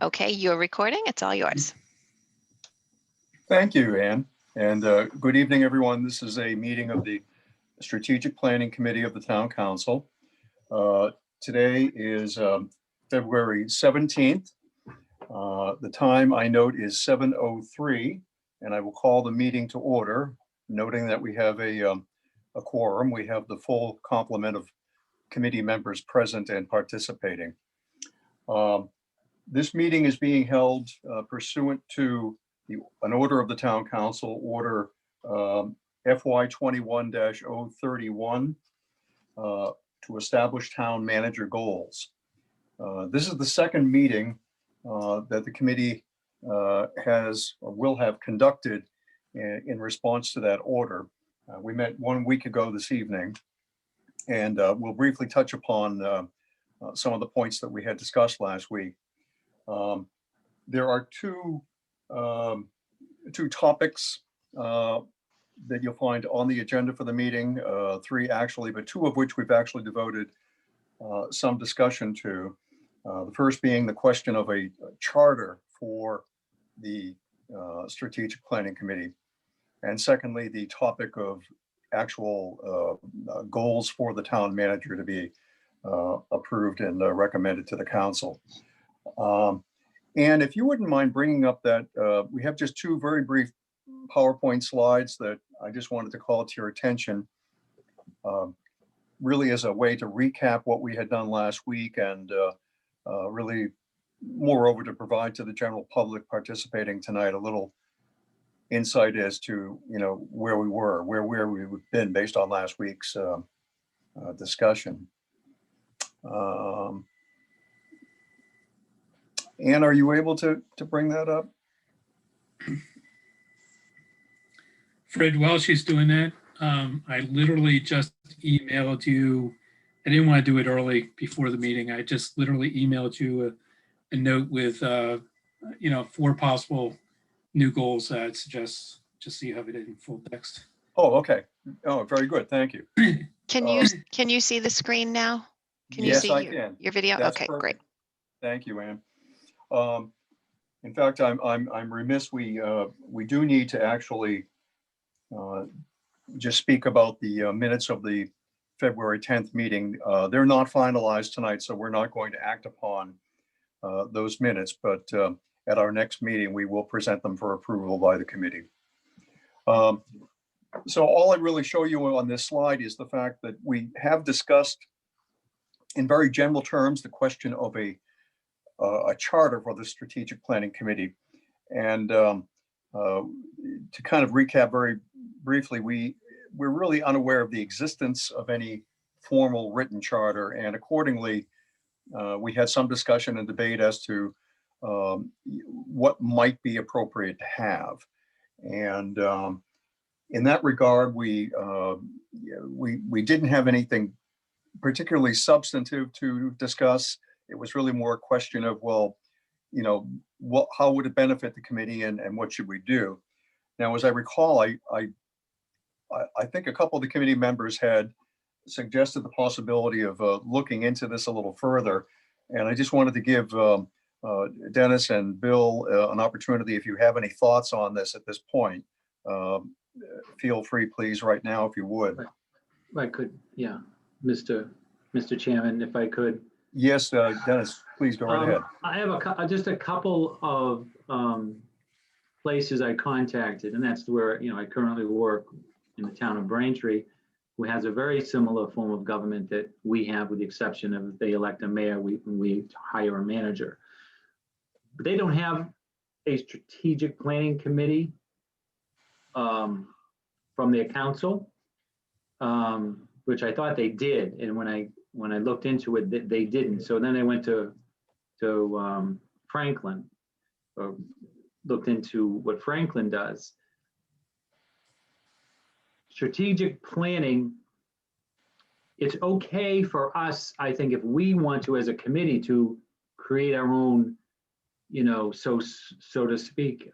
Okay, you're recording. It's all yours. Thank you, Anne. And good evening, everyone. This is a meeting of the Strategic Planning Committee of the Town Council. Today is February 17th. The time I note is 7:03, and I will call the meeting to order, noting that we have a quorum. We have the full complement of committee members present and participating. This meeting is being held pursuant to an order of the Town Council, Order FY 21-031, to establish town manager goals. This is the second meeting that the committee has or will have conducted in response to that order. We met 1 week ago this evening, and we'll briefly touch upon some of the points that we had discussed last week. There are two topics that you'll find on the agenda for the meeting, three actually, but two of which we've actually devoted some discussion to. The first being the question of a charter for the Strategic Planning Committee. And secondly, the topic of actual goals for the town manager to be approved and recommended to the council. And if you wouldn't mind bringing up that, we have just two very brief PowerPoint slides that I just wanted to call to your attention, really as a way to recap what we had done last week, and really moreover to provide to the general public participating tonight a little insight as to, where we were, where we've been based on last week's discussion. Anne, are you able to bring that up? Fred, while she's doing that, I literally just emailed you. I didn't want to do it early before the meeting. I just literally emailed you a note with, 4 possible new goals that I'd suggest, just so you have it in full text. Oh, okay. Oh, very good. Thank you. Can you see the screen now? Can yes, you see I can. Your video? That's okay, perfect. Great. Thank you, Anne. In fact, I'm remiss. We do need to actually just speak about the minutes of the February 10th meeting. They're not finalized tonight, so we're not going to act upon those minutes, but at our next meeting, we will present them for approval by the committee. So all I really show you on this slide is the fact that we have discussed in very general terms the question of a charter for the Strategic Planning Committee. And to kind of recap very briefly, we're really unaware of the existence of any formal written charter, and accordingly, we had some discussion and debate as to what might be appropriate to have. And in that regard, we didn't have anything particularly substantive to discuss. It was really more a question of, well, how would it benefit the committee, and what should we do? Now, as I recall, I think a couple of the committee members had suggested the possibility of looking into this a little further. And I just wanted to give Dennis and Bill an opportunity. If you have any thoughts on this at this point, feel free, please, right now, if you would. If I could, yeah, Mr. Chairman, if I could. Yes, Dennis, please go right ahead. I have just a couple of places I contacted, and that's where I currently work in the town of Braintree, who has a very similar form of government that we have, with the exception of if they elect a mayor, we hire a manager. But they don't have a strategic planning committee from their council, which I thought they did, and when I looked into it, they didn't. So then I went to Franklin, or looked into what Franklin does. Strategic planning, it's okay for us, I think, if we want to, as a committee, to create our own, so to speak,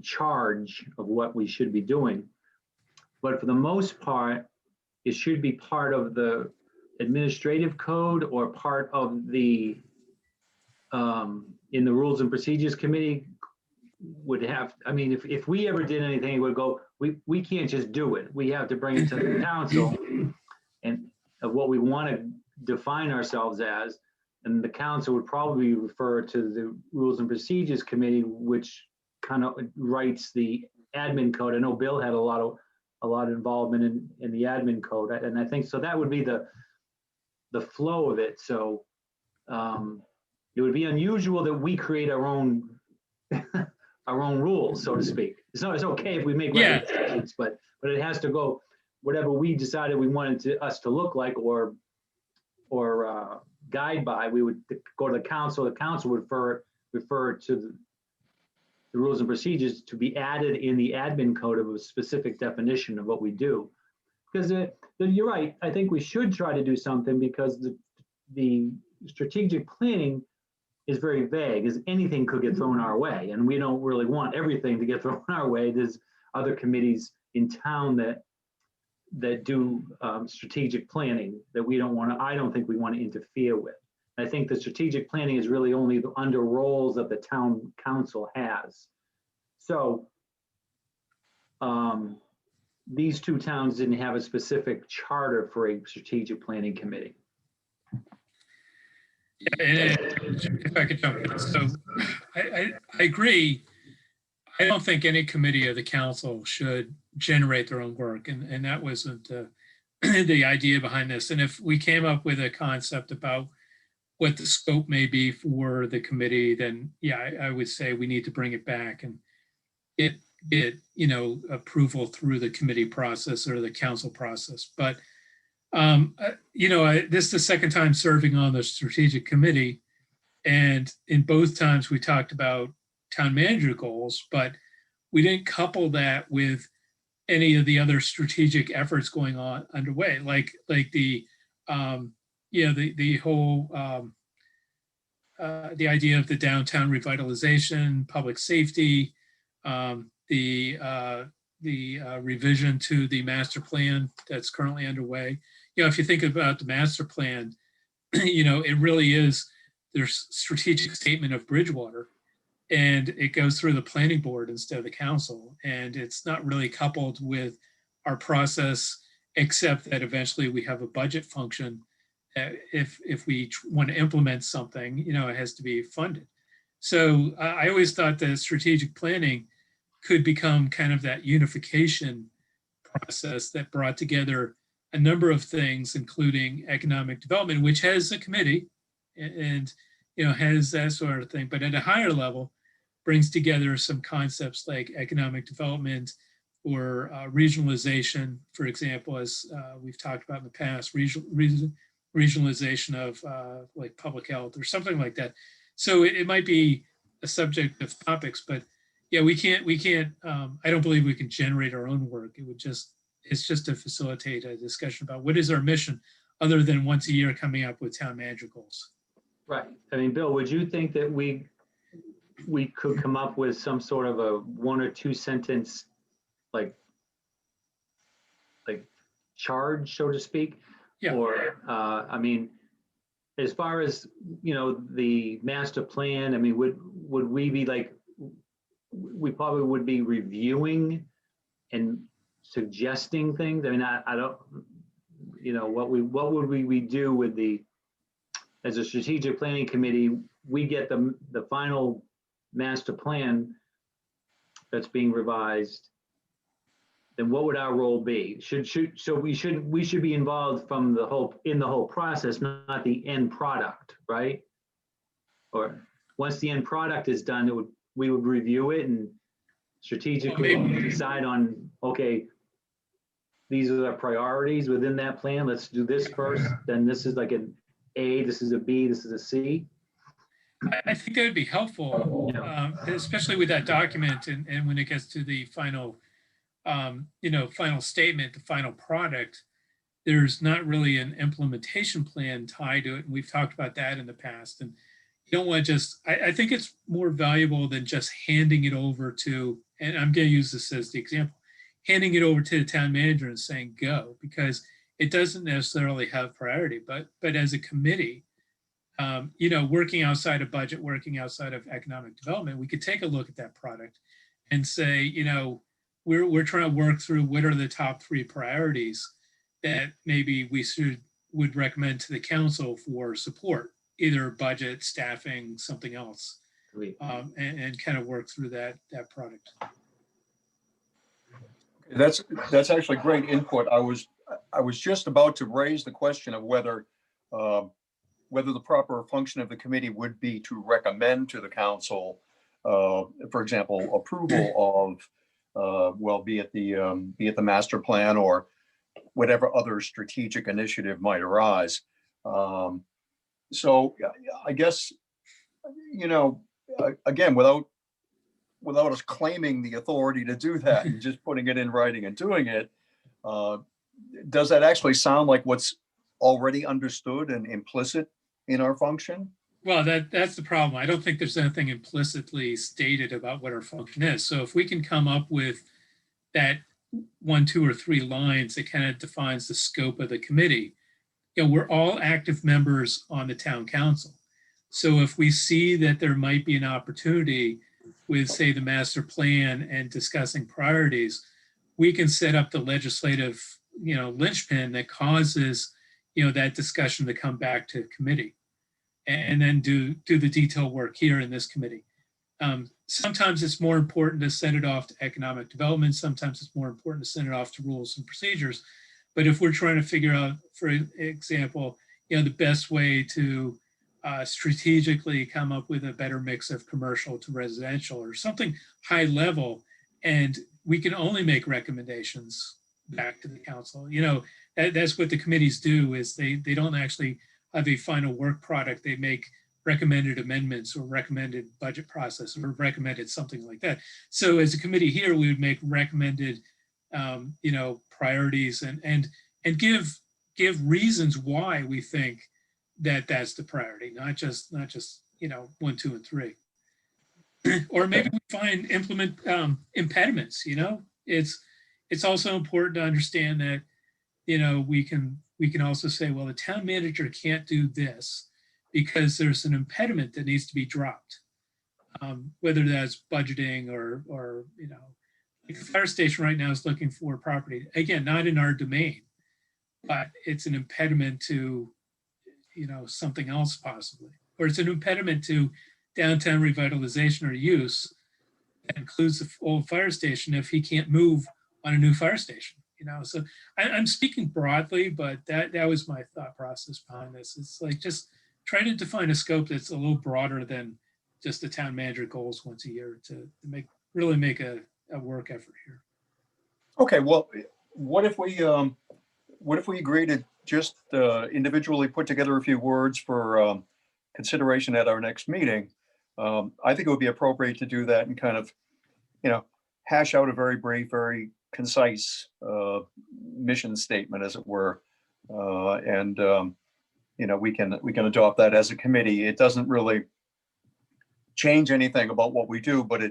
charge of what we should be doing. But for the most part, it should be part of the administrative code or part of the in the Rules and Procedures Committee would have, I mean, if we ever did anything, it would go, we can't just do it. We have to bring it to the council and of what we want to define ourselves as. And the council would probably refer to the Rules and Procedures Committee, which kind of writes the admin code. I know Bill had a lot of involvement in the admin code. And I think, so that would be the flow of it. So it would be unusual that we create our own our own rules, so to speak. It's okay if we make recommendations, but it has to go whatever we decided we wanted us to look like or guide by. We would go to the council. The council would refer to the rules and procedures to be added in the admin code of a specific definition of what we do. Because you're right. I think we should try to do something, because the strategic planning is very vague, as anything could get thrown our way. And we don't really want everything to get thrown our way. There's other committees in town that do strategic planning that I don't think we want to interfere with. I think the strategic planning is really only under roles that the town council has. So these two towns didn't have a specific charter for a strategic planning committee. Yeah, if I could jump in. So I agree. I don't think any committee of the council should generate their own work. And that wasn't the idea behind this. And if we came up with a concept about what the scope may be for the committee, then yeah, I would say we need to bring it back and get approval through the committee process or the council process. But this is the second time serving on the strategic committee, and in both times we talked about town manager goals, but we didn't couple that with any of the other strategic efforts going on underway, like the whole the idea of the downtown revitalization, public safety, the revision to the master plan that's currently underway. If you think about the master plan, it really is, there's strategic statement of Bridgewater, and it goes through the planning board instead of the council. And it's not really coupled with our process, except that eventually we have a budget function. If we want to implement something, it has to be funded. So I always thought that strategic planning could become kind of that unification process that brought together a number of things, including economic development, which has a committee and has that sort of thing, but at a higher level brings together some concepts like economic development or regionalization, for example, as we've talked about in the past, regionalization of like public health or something like that. So it might be a subject of topics, but yeah, we can't, I don't believe we can generate our own work. It's just to facilitate a discussion about what is our mission, other than once a year coming up with town manager goals. Right. I mean, Bill, would you think that we could come up with some sort of a 1 or 2 sentence, like charge, so to speak? Yeah. Or, I mean, as far as, the master plan, I mean, would we be like, we probably would be reviewing and suggesting things. I mean, I don't, what would we do with as a strategic planning committee, we get the final master plan that's being revised, then what would our role be? So we should be involved from in the whole process, not the end product, right? Or once the end product is done, we would review it and strategically decide on, okay, these are the priorities within that plan. Let's do this first. Then this is like an A, this is a B, this is a C. I think that would be helpful, especially with that document and when it gets to the final, final statement, the final product, there's not really an implementation plan tied to it. And we've talked about that in the past. And you don't want to just, I think it's more valuable than just handing it over to, and I'm going to use this as the example, handing it over to the town manager and saying, go, because it doesn't necessarily have priority, but as a committee, working outside of budget, working outside of economic development, we could take a look at that product and say, we're trying to work through what are the top 3 priorities that maybe would recommend to the council for support, either budget, staffing, something else, and kind of work through that product. That's actually great input. I was just about to raise the question of whether the proper function of the committee would be to recommend to the council, for example, approval of, be it the master plan or whatever other strategic initiative might arise. So I guess, again, without us claiming the authority to do that and just putting it in writing and doing it, does that actually sound like what's already understood and implicit in our function? Well, that's the problem. I don't think there's anything implicitly stated about what our function is. So if we can come up with that 1, 2, or 3 lines that kind of defines the scope of the committee, we're all active members on the town council. So if we see that there might be an opportunity with, say, the master plan and discussing priorities, we can set up the legislative, linchpin that causes, that discussion to come back to committee, and then do the detailed work here in this committee. Sometimes it's more important to send it off to economic development. Sometimes it's more important to send it off to rules and procedures. But if we're trying to figure out, for example, the best way to strategically come up with a better mix of commercial to residential or something high level, and we can only make recommendations back to the council. That's what the committees do, is they don't actually have a final work product. They make recommended amendments or recommended budget process or recommended something like that. So as a committee here, we would make recommended priorities and give reasons why we think that that's the priority, not just 1, 2, and 3. Or maybe we implement impediments. It's also important to understand that we can also say, well, the town manager can't do this because there's an impediment that needs to be dropped, whether that's budgeting or like the fire station right now is looking for property, again, not in our domain, but it's an impediment to something else possibly, or it's an impediment to downtown revitalization or use that includes the old fire station if he can't move on a new fire station. So I'm speaking broadly, but that was my thought process behind this. It's like just try to define a scope that's a little broader than just the town manager goals once a year to really make a work effort here. Okay, well, what if we agree to just individually put together a few words for consideration at our next meeting? I think it would be appropriate to do that and kind of, hash out a very brief, very concise mission statement, as it were, and we can adopt that as a committee. It doesn't really change anything about what we do, but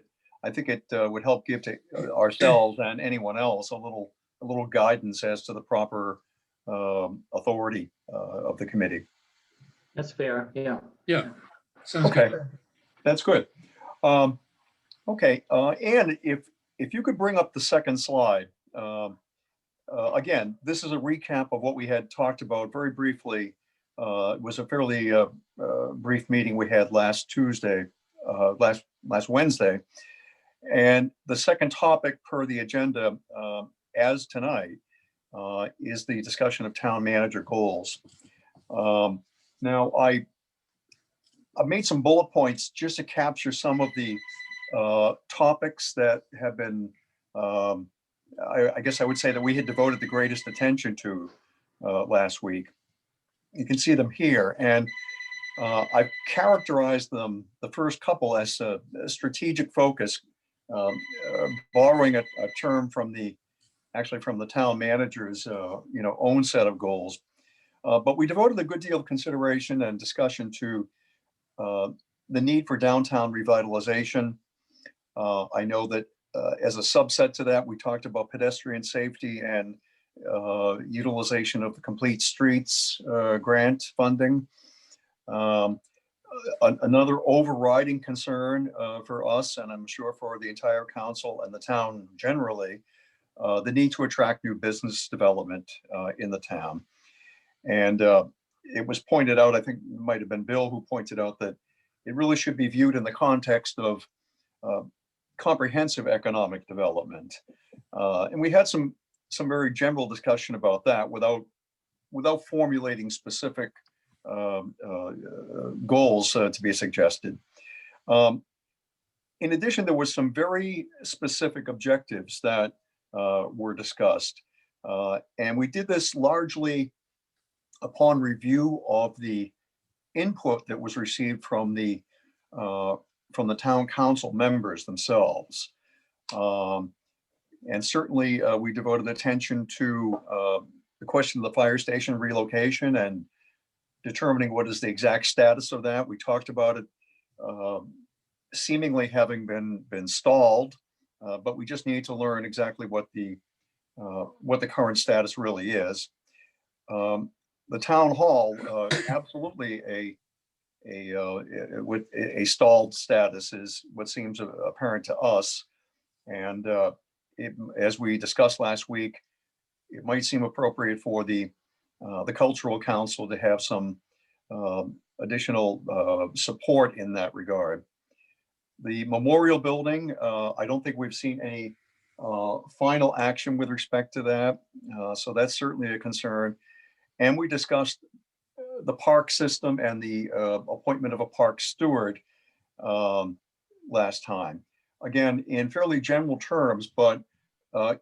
I think it would help give to ourselves and anyone else a little guidance as to the proper authority of the committee. That's fair. Yeah. Yeah. Sounds okay. Good. That's good. Okay. And if you could bring up the second slide. Again, this is a recap of what we had talked about very briefly. It was a fairly brief meeting we had last Tuesday, last Wednesday. And the second topic per the agenda, as tonight, is the discussion of town manager goals. Now, I've made some bullet points just to capture some of the topics that have been, I guess I would say that we had devoted the greatest attention to last week. You can see them here, and I've characterized them, the first couple, as a strategic focus, borrowing a term from the town manager's own set of goals. But we devoted a good deal of consideration and discussion to the need for downtown revitalization. I know that as a subset to that, we talked about pedestrian safety and utilization of the Complete Streets grant funding. Um, Another overriding concern for us, and I'm sure for the entire council and the town generally, the need to attract new business development in the town. And it was pointed out, I think it might have been Bill who pointed out that it really should be viewed in the context of comprehensive economic development. And we had some very general discussion about that without formulating specific goals to be suggested. In addition, there was some very specific objectives that were discussed. And we did this largely upon review of the input that was received from the town council members themselves. And certainly we devoted attention to the question of the fire station relocation and determining what is the exact status of that. We talked about it seemingly having been stalled, but we just need to learn exactly what the current status really is. The town hall, absolutely a stalled status is what seems apparent to us. And as we discussed last week, it might seem appropriate for the cultural council to have some additional support in that regard. The memorial building, I don't think we've seen any final action with respect to that. So that's certainly a concern. And we discussed the park system and the appointment of a park steward last time. Again, in fairly general terms, but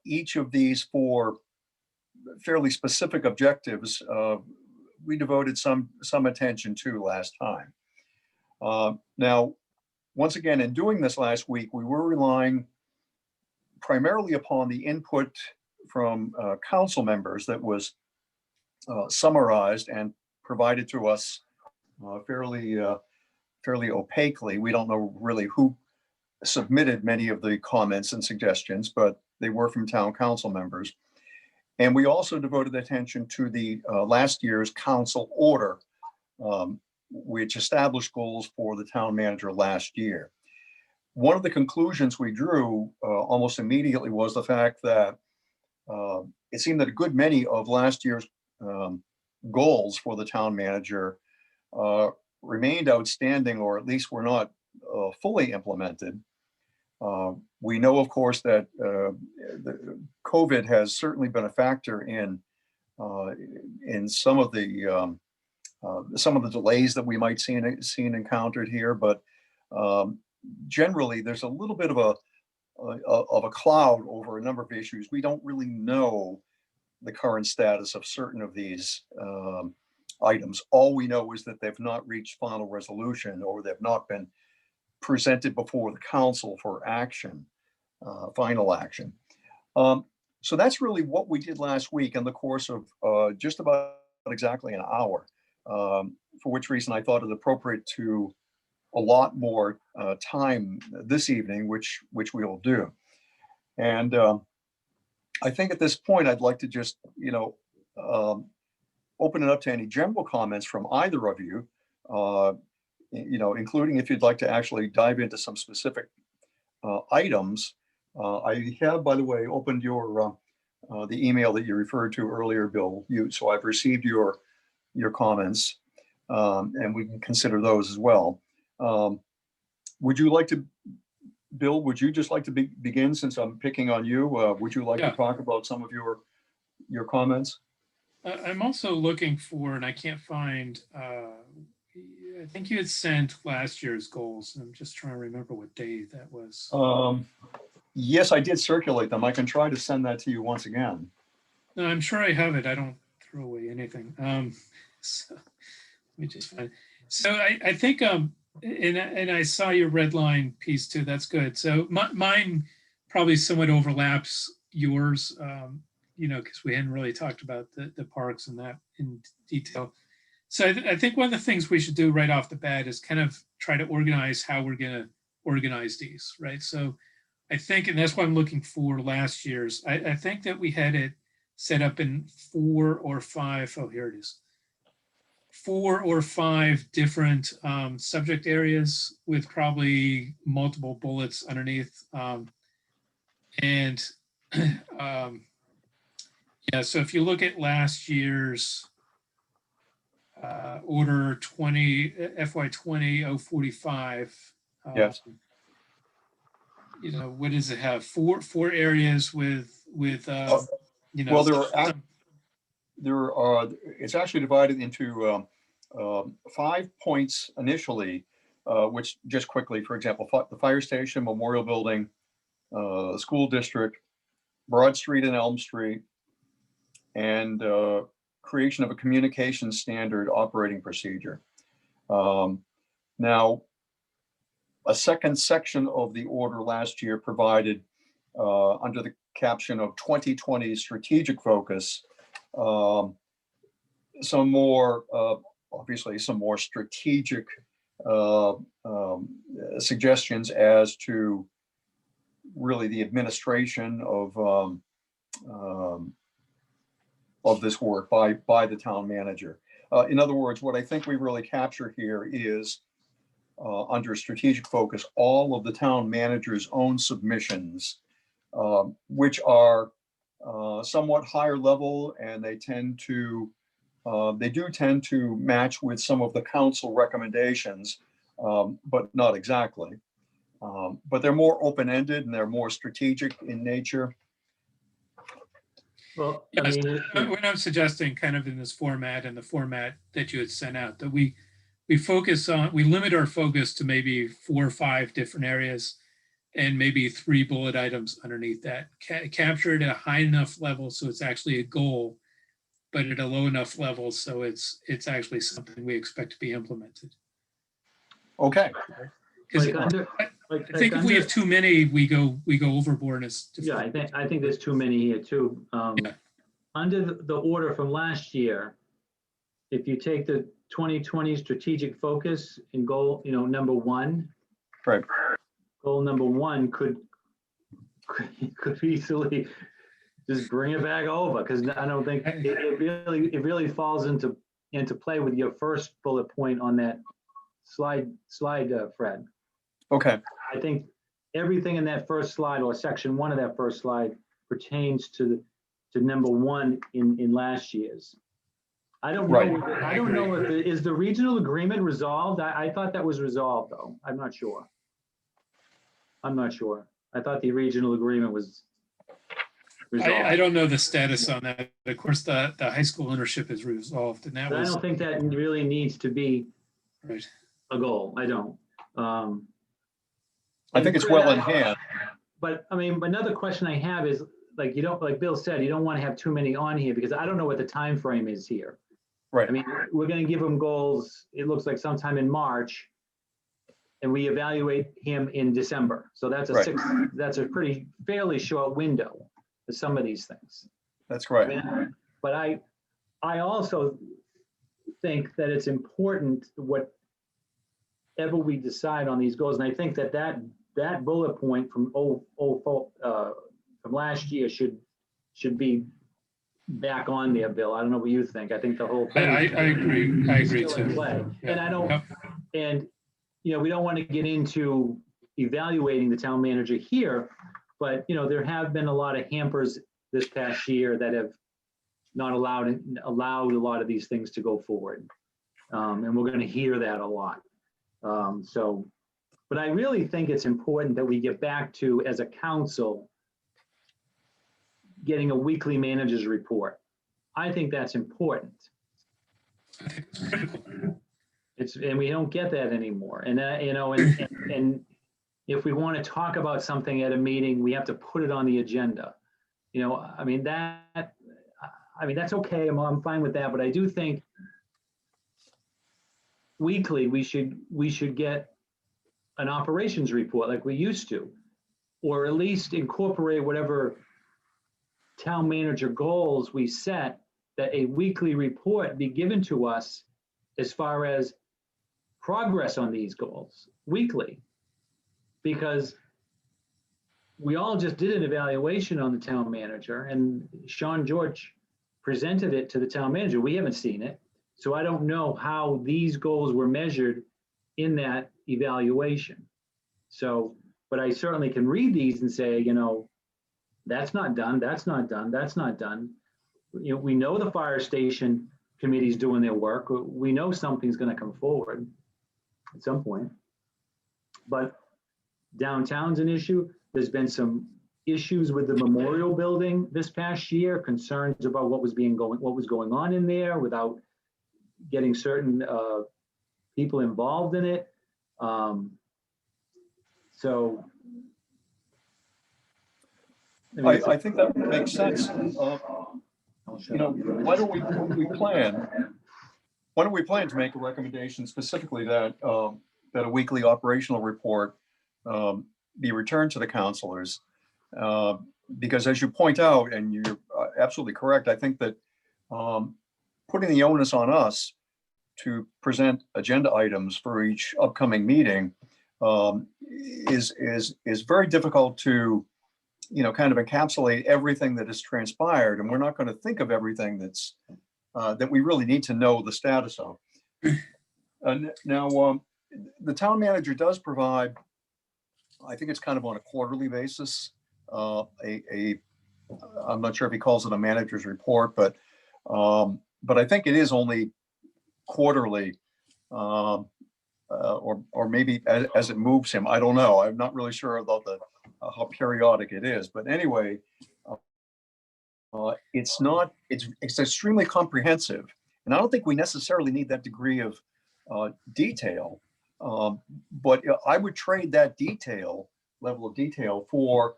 each of these four fairly specific objectives we devoted some attention to last time. Now, once again, in doing this last week, we were relying primarily upon the input from council members that was summarized and provided to us fairly opaquely. We don't know really who submitted many of the comments and suggestions, but they were from town council members. And we also devoted attention to the last year's council order, which established goals for the town manager last year. One of the conclusions we drew almost immediately was the fact that it seemed that a good many of last year's goals for the town manager remained outstanding, or at least were not fully implemented. We know, of course, that COVID has certainly been a factor in some of the delays that we might see encountered here, but generally there's a little bit of a cloud over a number of issues. We don't really know the current status of certain of these items. All we know is that they've not reached final resolution, or they've not been presented before the council for action, final action. So that's really what we did last week in the course of just about exactly an hour, for which reason I thought it appropriate to allot more time this evening, which we will do. And I think at this point, I'd like to just, open it up to any general comments from either of you, including if you'd like to actually dive into some specific items. I have, by the way, opened your the email that you referred to earlier, Bill. So I've received your comments, and we can consider those as well. Would you like to, Bill? Would you just like to begin, since I'm picking on you? Would you like to talk about some of your comments? I'm also looking for, and I can't find. I think you had sent last year's goals, and I'm just trying to remember what day that was. Yes, I did circulate them. I can try to send that to you once again. No, I'm sure I have it. I don't throw away anything. So let me just find it. So I think, and I saw your red line piece too. That's good. So mine probably somewhat overlaps yours, because we hadn't really talked about the parks and that in detail. So I think one of the things we should do right off the bat is kind of try to organize how we're going to organize these, right? So I think, and that's why I'm looking for last year's. I think that we had it set up in 4 or 5. Oh, here it is. 4 or 5 different subject areas with probably multiple bullets underneath. And yeah, so if you look at last year's order 20 FY 20-045, Yes. you know, what does it have? Four areas with you know. Well, it's actually divided into 5 points initially, which just quickly, for example, the fire station, memorial building, school district, Broad Street and Elm Street, and creation of a communication standard operating procedure. Now, a second section of the order last year provided under the caption of 2020 strategic focus, some more, obviously some more strategic suggestions as to really the administration of this work by the town manager. In other words, what I think we really capture here is under strategic focus, all of the town manager's own submissions, which are somewhat higher level, and they do tend to match with some of the council recommendations, but not exactly. But they're more open-ended and they're more strategic in nature. Well, I Yes, mean, what I'm suggesting kind of in this format and the format that you had sent out, that we limit our focus to maybe 4 or 5 different areas and maybe 3 bullet items underneath that. Capture it at a high enough level so it's actually a goal, but at a low enough level so it's actually something we expect to be implemented. Okay. Because I think if we have too many, we go overboard. Yeah, I think there's too many here too. Yeah. Under the order from last year, if you take the 2020 strategic focus and goal, you know, number 1, Right. goal number 1 could easily just bring it back over, because I don't think it really falls into play with your first bullet point on that slide, Fred. Okay. I think everything in that first slide, or section 1 of that first slide, pertains to number 1 in last year's. I don't know. Right. I don't know if is the regional agreement resolved. I thought that was resolved, though. I'm not sure. I thought the regional agreement was resolved. I don't know the status on that. Of course, the high school ownership is resolved, and that But was I don't think that really needs to be right. a goal. I don't. I think it's well in hand. But I mean, another question I have is, like, you don't, like Bill said, you don't want to have too many on here, because I don't know what the time frame is here. Right. I mean, we're going to give him goals, it looks like sometime in March, and we evaluate him in December. So that's Right. that's a fairly short window for some of these things. That's I right. mean, but I also think that it's important whatever we decide on these goals, and I think that bullet point from from last year should be back on there, Bill. I don't know what you think. I think the whole thing. I agree. I agree still in too. play. Yeah. And I don't, Yep. and, you know, we don't want to get into evaluating the town manager here, but, you know, there have been a lot of hampers this past year that have not allowed a lot of these things to go forward. And we're going to hear that a lot. But I really think it's important that we get back to, as a council, getting a weekly manager's report. I think that's important. I think it's critical. And we don't get that anymore. And you know, and if we want to talk about something at a meeting, we have to put it on the agenda. You know, I mean, that's okay. I'm fine with that. But I do think weekly we should get an operations report like we used to, or at least incorporate whatever town manager goals we set, that a weekly report be given to us as far as progress on these goals weekly. Because we all just did an evaluation on the town manager, and Sean George presented it to the town manager. We haven't seen it. So I don't know how these goals were measured in that evaluation. So, but I certainly can read these and say, that's not done, that's not done, that's not done. We know the fire station committee's doing their work. We know something's going to come forward at some point. But downtown's an issue. There's been some issues with the memorial building this past year, concerns about what was going on in there without getting certain people involved in it. So I think that makes sense. Why don't we plan to make a recommendation specifically that that a weekly operational report be returned to the counselors? Because as you point out, and you're absolutely correct, I think that putting the onus on us to present agenda items for each upcoming meeting is very difficult to, kind of encapsulate everything that has transpired, and we're not going to think of everything that's that we really need to know the status of. Now, the town manager does provide, I think it's kind of on a quarterly basis, I'm not sure if he calls it a manager's report, but I think it is only quarterly, or maybe as it moves him. I don't know. I'm not really sure about how periodic it is, but anyway, it's extremely comprehensive, and I don't think we necessarily need that degree of detail. But I would trade that level of detail for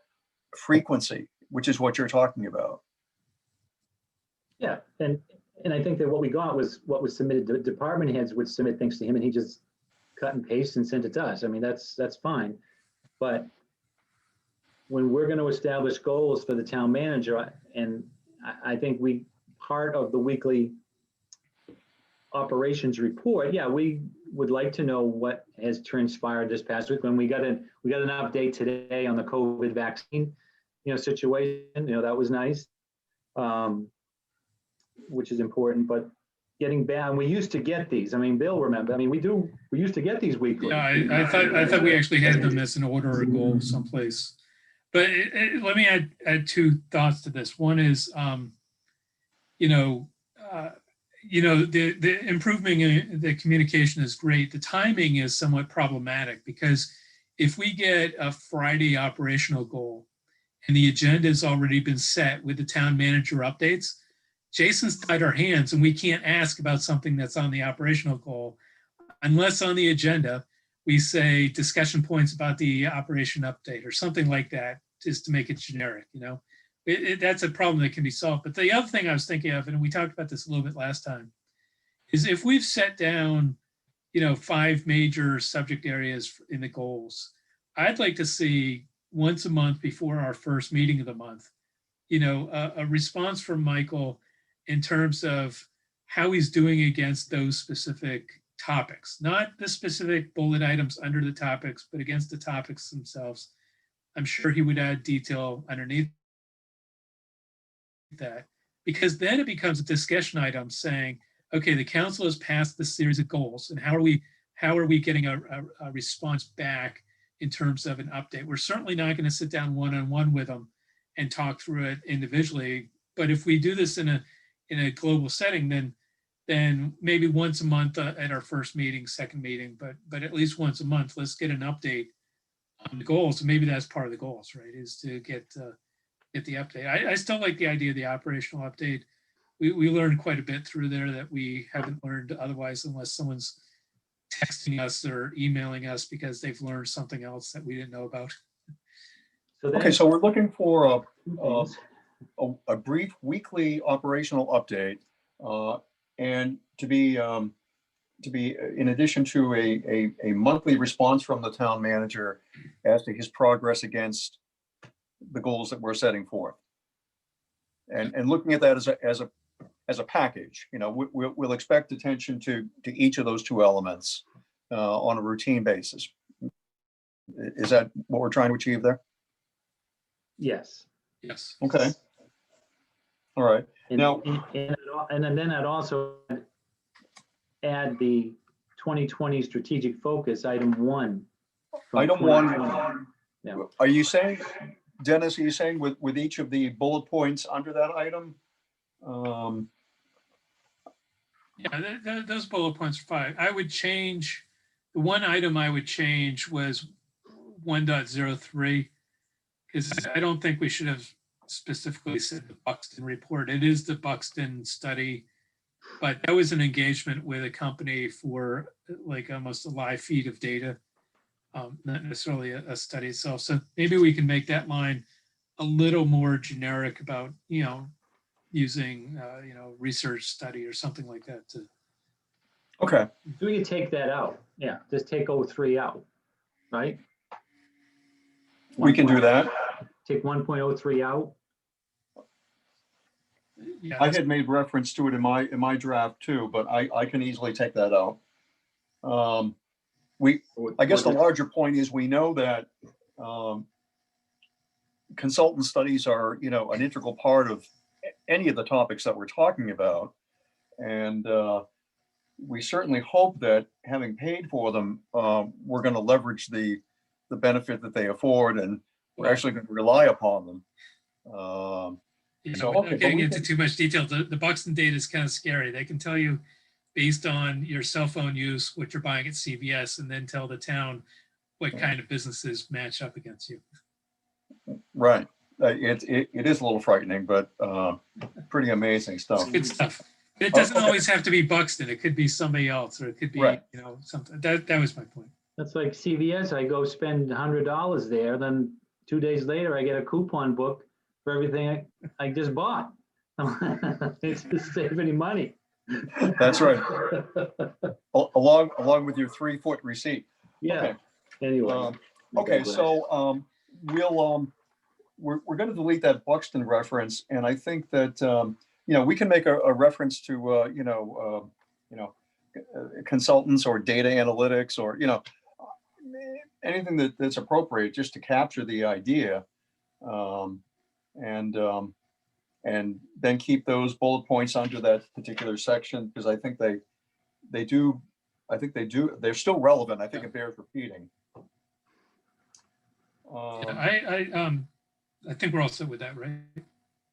frequency, which is what you're talking about. yeah, and I think that what we got was what was submitted. The department heads would submit things to him, and he just cut and paste and sent it to us. I mean, that's fine. But when we're going to establish goals for the town manager, and I think part of the weekly operations report, yeah, we would like to know what has transpired this past week. When we got an update today on the COVID vaccine, situation, that was nice, which is important. But getting back, we used to get these. I mean, Bill, remember? I mean, we used to get these weekly. Yeah, I thought we actually had them as an order or goal someplace. But let me add two thoughts to this. One is, the improving the communication is great. The timing is somewhat problematic, because if we get a Friday operational goal and the agenda has already been set with the town manager updates, Jason's tied our hands and we can't ask about something that's on the operational goal unless on the agenda we say discussion points about the operation update or something like that, just to make it generic. That's a problem that can be solved. But the other thing I was thinking of, and we talked about this a little bit last time, is if we've set down, 5 major subject areas in the goals, I'd like to see once a month before our first meeting of the month, a response from Michael in terms of how he's doing against those specific topics, not the specific bullet items under the topics, but against the topics themselves. I'm sure he would add detail underneath that, because then it becomes a discussion item saying, okay, the council has passed this series of goals, and how are we getting a response back in terms of an update? We're certainly not going to sit down one-on-one with them and talk through it individually. But if we do this in a global setting, then maybe once a month at our first meeting, second meeting, but at least once a month, let's get an update on the goals. And maybe that's part of the goals, right? Is to get the update. I still like the idea of the operational update. We learned quite a bit through there that we haven't learned otherwise, unless someone's texting us or emailing us because they've learned something else that we didn't know about. Okay, so we're looking for a brief weekly operational update, and to be in addition to a monthly response from the town manager as to his progress against the goals that we're setting forth, and looking at that as a package. We'll expect attention to each of those two elements on a routine basis. Is that what we're trying to achieve there? Yes. Yes. Okay. All right. And, Now, and then I'd also, add the 2020 strategic focus, item 1. from Item 2020. 1, Yeah. are you saying, Dennis, are you saying with each of the bullet points under that item? Yeah, those bullet points are fine. I would change, the one item I would change was 1.03, because I don't think we should have specifically said the Buxton report. It is the Buxton study, but that was an engagement with a company for like almost a live feed of data, not necessarily a study itself. So maybe we can make that line a little more generic about, using, research study or something like that to. Okay, So we can take that out. Yeah, just take 03 out, right? we can do that. Take 1.03 out. Yeah, I had made reference to it in my draft too, but I can easily take that out. I guess the larger point is we know that consultant studies are, an integral part of any of the topics that we're talking about. And we certainly hope that having paid for them, we're going to leverage the benefit that they afford, and we're actually going to rely upon them. So, without okay, but getting we into can- too much detail, the Buxton data is kind of scary. They can tell you based on your cell phone use what you're buying at CVS, and then tell the town what kind of businesses match up against you. Right. It is a little frightening, but pretty amazing stuff. It's good stuff. It doesn't Okay. always have to be Buxton. It could be somebody else, or it could be, Right. something. That was my point. That's like CVS. I go spend $100 there, then 2 days later I get a coupon book for everything I just bought. It's just save any money. That's right. Along with your 3-foot receipt. Yeah. Okay. Anyway. Okay, so we're going to delete that Buxton reference, and I think that we can make a reference to consultants or data analytics, or anything that's appropriate just to capture the idea, and then keep those bullet points under that particular section, because I think they do. They're still relevant. I think it bears repeating. I think we're all set with that, right?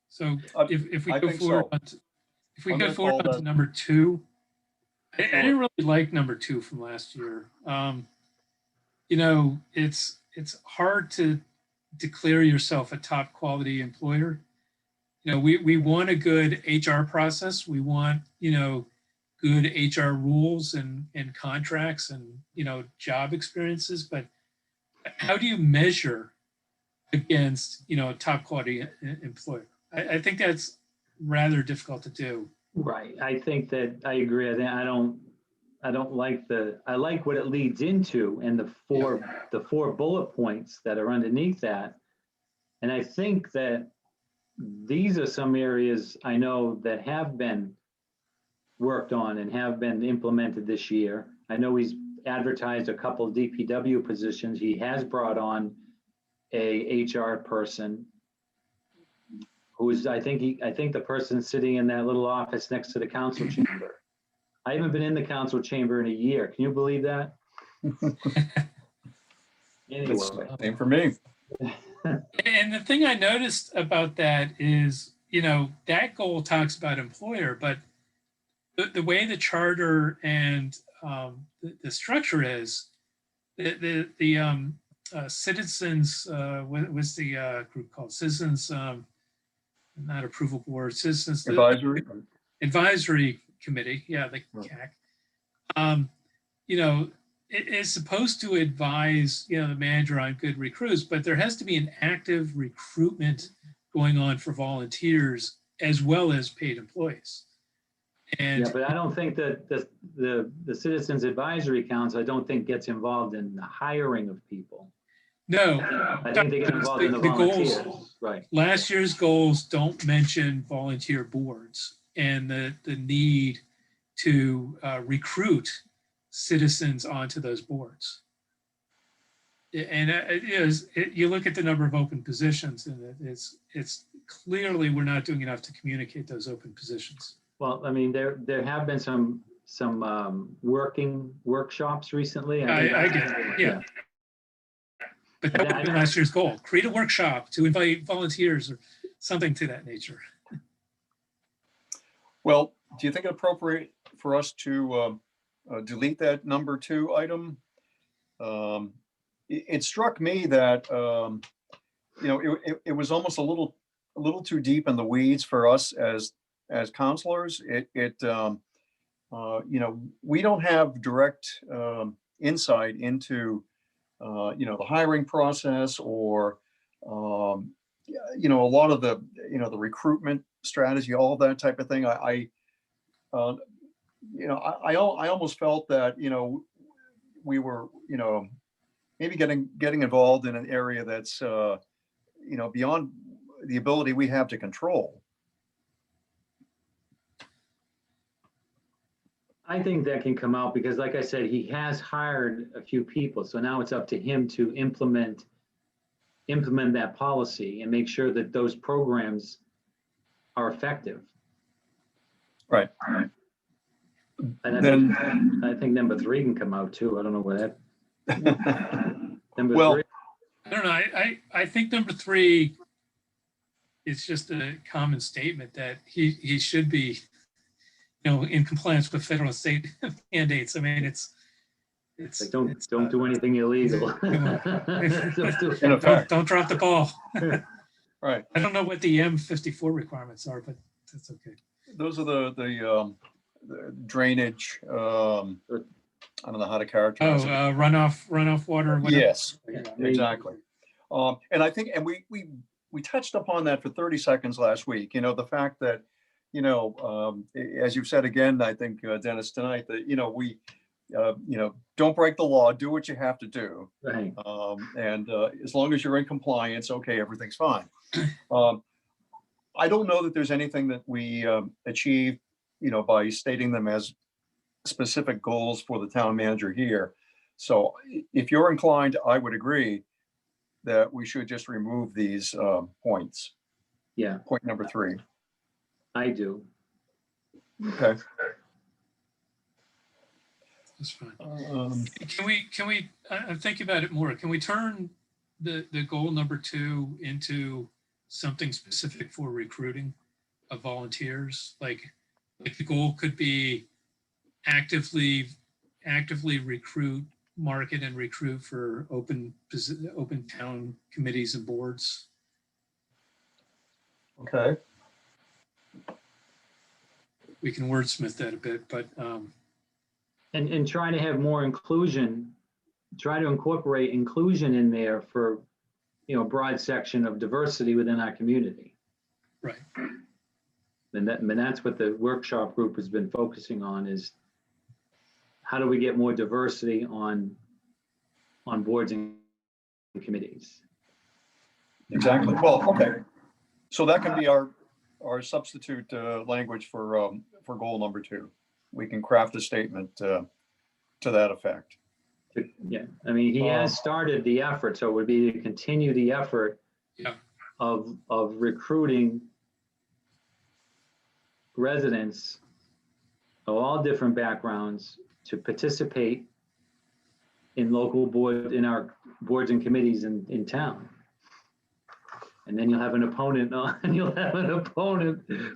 So if we I go think forward, so. if we I'm go gonna forward call onto that- number 2, I Sure. didn't really like number 2 from last year. It's hard to declare yourself a top quality employer. We want a good HR process. We want, good HR rules and contracts and, job experiences. But how do you measure against, a top quality employer? I think that's rather difficult to do. Right. I think that I agree. I don't like I like what it leads into and the four bullet points that are underneath that. And I think that these are some areas I know that have been worked on and have been implemented this year. I know he's advertised a couple of DPW positions. He has brought on a HR person who is, I think the person sitting in that little office next to the council chamber. I haven't been in the council chamber in a year. Can you believe that? Anyway. Same for me. And the thing I noticed about that is, that goal talks about employer, but the way the charter and the structure is, the citizens, what was the group called? Citizens, not approval board, citizens. Advisory committee, yeah, the CAC. It is supposed to advise, the manager on good recruits, but there has to be an active recruitment going on for volunteers as well as paid employees. And yeah, but I don't think that the Citizens Advisory Council, I don't think gets involved in the hiring of people. no, I think they get involved in the volunteers. Right. Last year's goals don't mention volunteer boards and the need to recruit citizens onto those boards. And you look at the number of open positions, and it's clearly we're not doing enough to communicate those open positions. Well, I mean, there have been some some working workshops recently. I get it, yeah. But that would have been last year's goal. Create a workshop to invite volunteers or something to that nature. Well, do you think it appropriate for us to delete that number 2 item? It struck me that it was almost a little too deep in the weeds for us as counselors. We don't have direct insight into the hiring process or a lot of the the recruitment strategy, all of that type of thing. I almost felt that we were maybe getting involved in an area that's beyond the ability we have to control. I think that can come out because, like I said, he has hired a few people. So now it's up to him to implement that policy and make sure that those programs are effective. Right. And I think number 3 can come out too. I don't know where that. Number Well, 3. I don't know. I think number 3 is just a common statement that he should be, in compliance with federal and state mandates. I mean, it's Like, don't do anything illegal. In effect. Don't drop the ball. Right. I don't know what the M54 requirements are, but that's okay. Those are the drainage. I don't know how to characterize it. Runoff water. Whatever. Yes, Yeah, exactly. And I think, and we touched upon that for 30 seconds last week. The fact that, as you've said again, I think, Dennis, tonight, that, we, don't break the law, do what you have to do. Right. And as long as you're in compliance, okay, everything's fine. I don't know that there's anything that we achieve, by stating them as specific goals for the town manager here. So if you're inclined, I would agree that we should just remove these points. Yeah, Point number 3. I do. Okay. That's fine. Can we? I'm thinking about it more. Can we turn the goal number 2 into something specific for recruiting of volunteers? Like the goal could be actively recruit, market, and recruit for open town committees and boards. Okay. We can wordsmith that a bit, but And try to have more inclusion, try to incorporate inclusion in there for, a broad section of diversity within our community. right. And that's what the workshop group has been focusing on, is how do we get more diversity on boards and committees? Exactly. Well, okay. So that can be our substitute language for goal number 2. We can craft a statement to that effect. Yeah, I mean, he has started the effort, so it would be to continue the effort of recruiting residents of all different backgrounds to participate in in our boards and committees in town. And then you'll have an opponent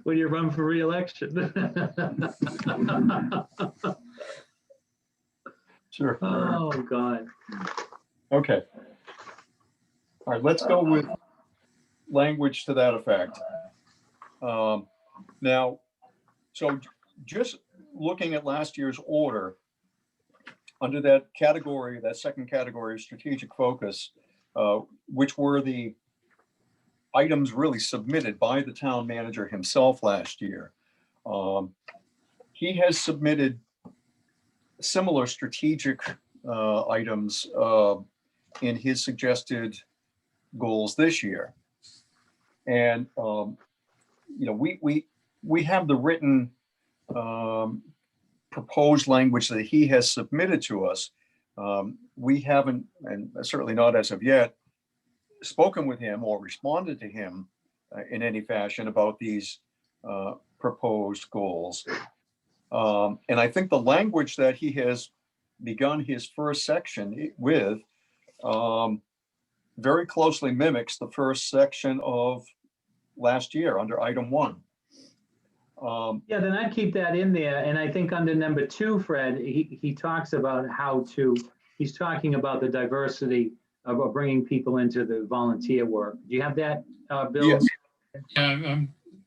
when you run for re-election. Sure. Oh, God. Okay. All right, let's go with language to that effect. Now, so just looking at last year's order, under that category, that second category of strategic focus, which were the items really submitted by the town manager himself last year, he has submitted similar strategic items in his suggested goals this year. And we have the written proposed language that he has submitted to us. We haven't, and certainly not as of yet, spoken with him or responded to him in any fashion about these proposed goals. And I think the language that he has begun his first section with very closely mimics the first section of last year under item 1. Yeah, then I'd keep that in there. And I think under number 2, Fred, he talks about how to, he's talking about the diversity of bringing people into the volunteer work. Do you have that, Bill? Yes. Yeah,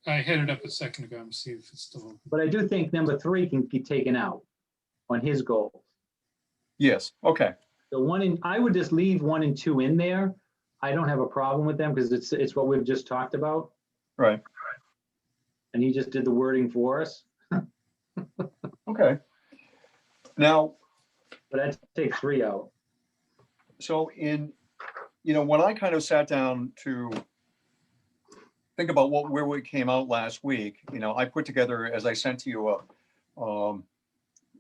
I had it up a second ago. I'm seeing if it's still. But I do think number 3 can be taken out on his goals. Yes. Okay. The I would just leave 1 and 2 in there. I don't have a problem with them because it's what we've just talked about. Right. And he just did the wording for us. Okay. Now, But I'd take 3 out. so when I kind of sat down to think about where we came out last week, I put together, as I sent to you,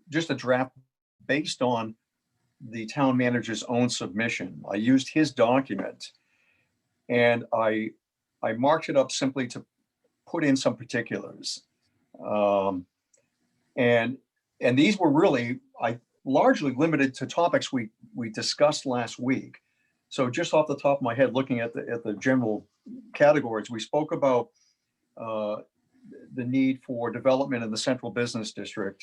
just a draft based on the town manager's own submission. I used his document and I marked it up simply to put in some particulars. And these were really, largely limited to topics we discussed last week. So just off the top of my head, looking at the general categories, we spoke about the need for development in the central business district.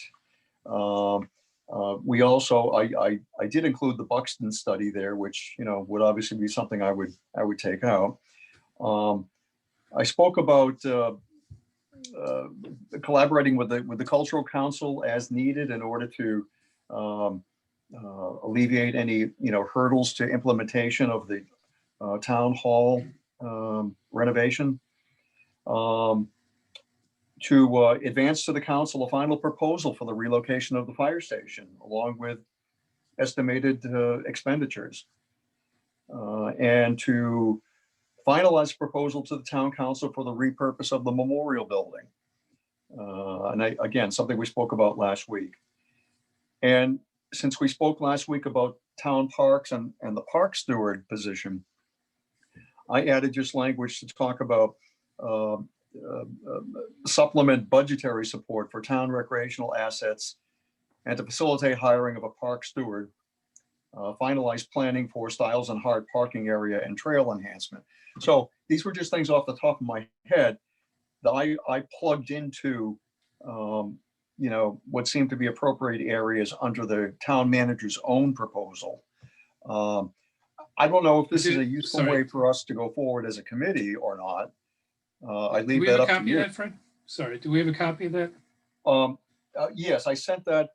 We also, I did include the Buxton study there, which would obviously be something I would take out. I spoke about collaborating with the Cultural Council as needed in order to alleviate any hurdles to implementation of the town hall renovation. To advance to the council a final proposal for the relocation of the fire station, along with estimated expenditures, and to finalize a proposal to the town council for the repurpose of the memorial building. And again, something we spoke about last week. And since we spoke last week about town parks and the park steward position, I added just language to talk about supplement budgetary support for town recreational assets and to facilitate hiring of a park steward, finalize planning for Stiles and Hart parking area and trail enhancement. So these were just things off the top of my head that I plugged into, what seemed to be appropriate areas under the town manager's own proposal. I don't know if this is a useful way for us to go forward as a committee or not. I leave that up to you. Do we have a copy of that, Fred? Sorry, do we have a copy of that? Yes, I sent that.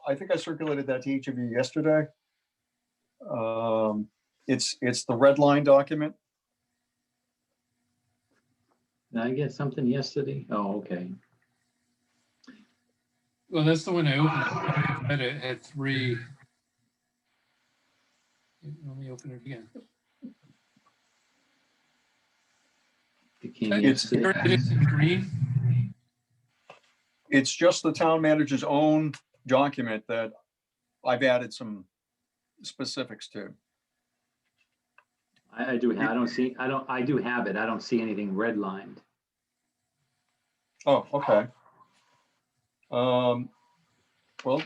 I think I circulated that to each of you yesterday. It's the red line document. Did I get something yesterday? Oh, okay. Well, that's the one I opened. It had 3. Let me open it again. It came It's yesterday. It's in green. It's just the town manager's own document that I've added some specifics to. I do have, I do have it. I don't see anything redlined. Oh, okay. Well,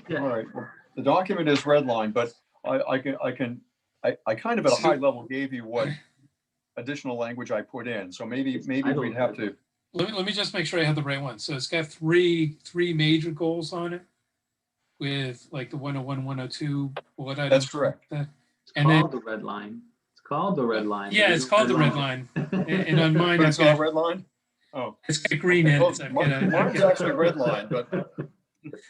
Yeah. all right. Well, the document is redlined, but I kind of at a high level gave you what additional language I put in. So maybe we'd have to. Let me just make sure I have the right one. So it's got three major goals on it, with like the 101, 102 bullet items. That's correct. It's And called then, the red line. It's called the red line. yeah, it's called the red line. And on mine, But it's it's not got red line? Oh. it's got green Okay, well, ends. I've got mine's a, actually red line, but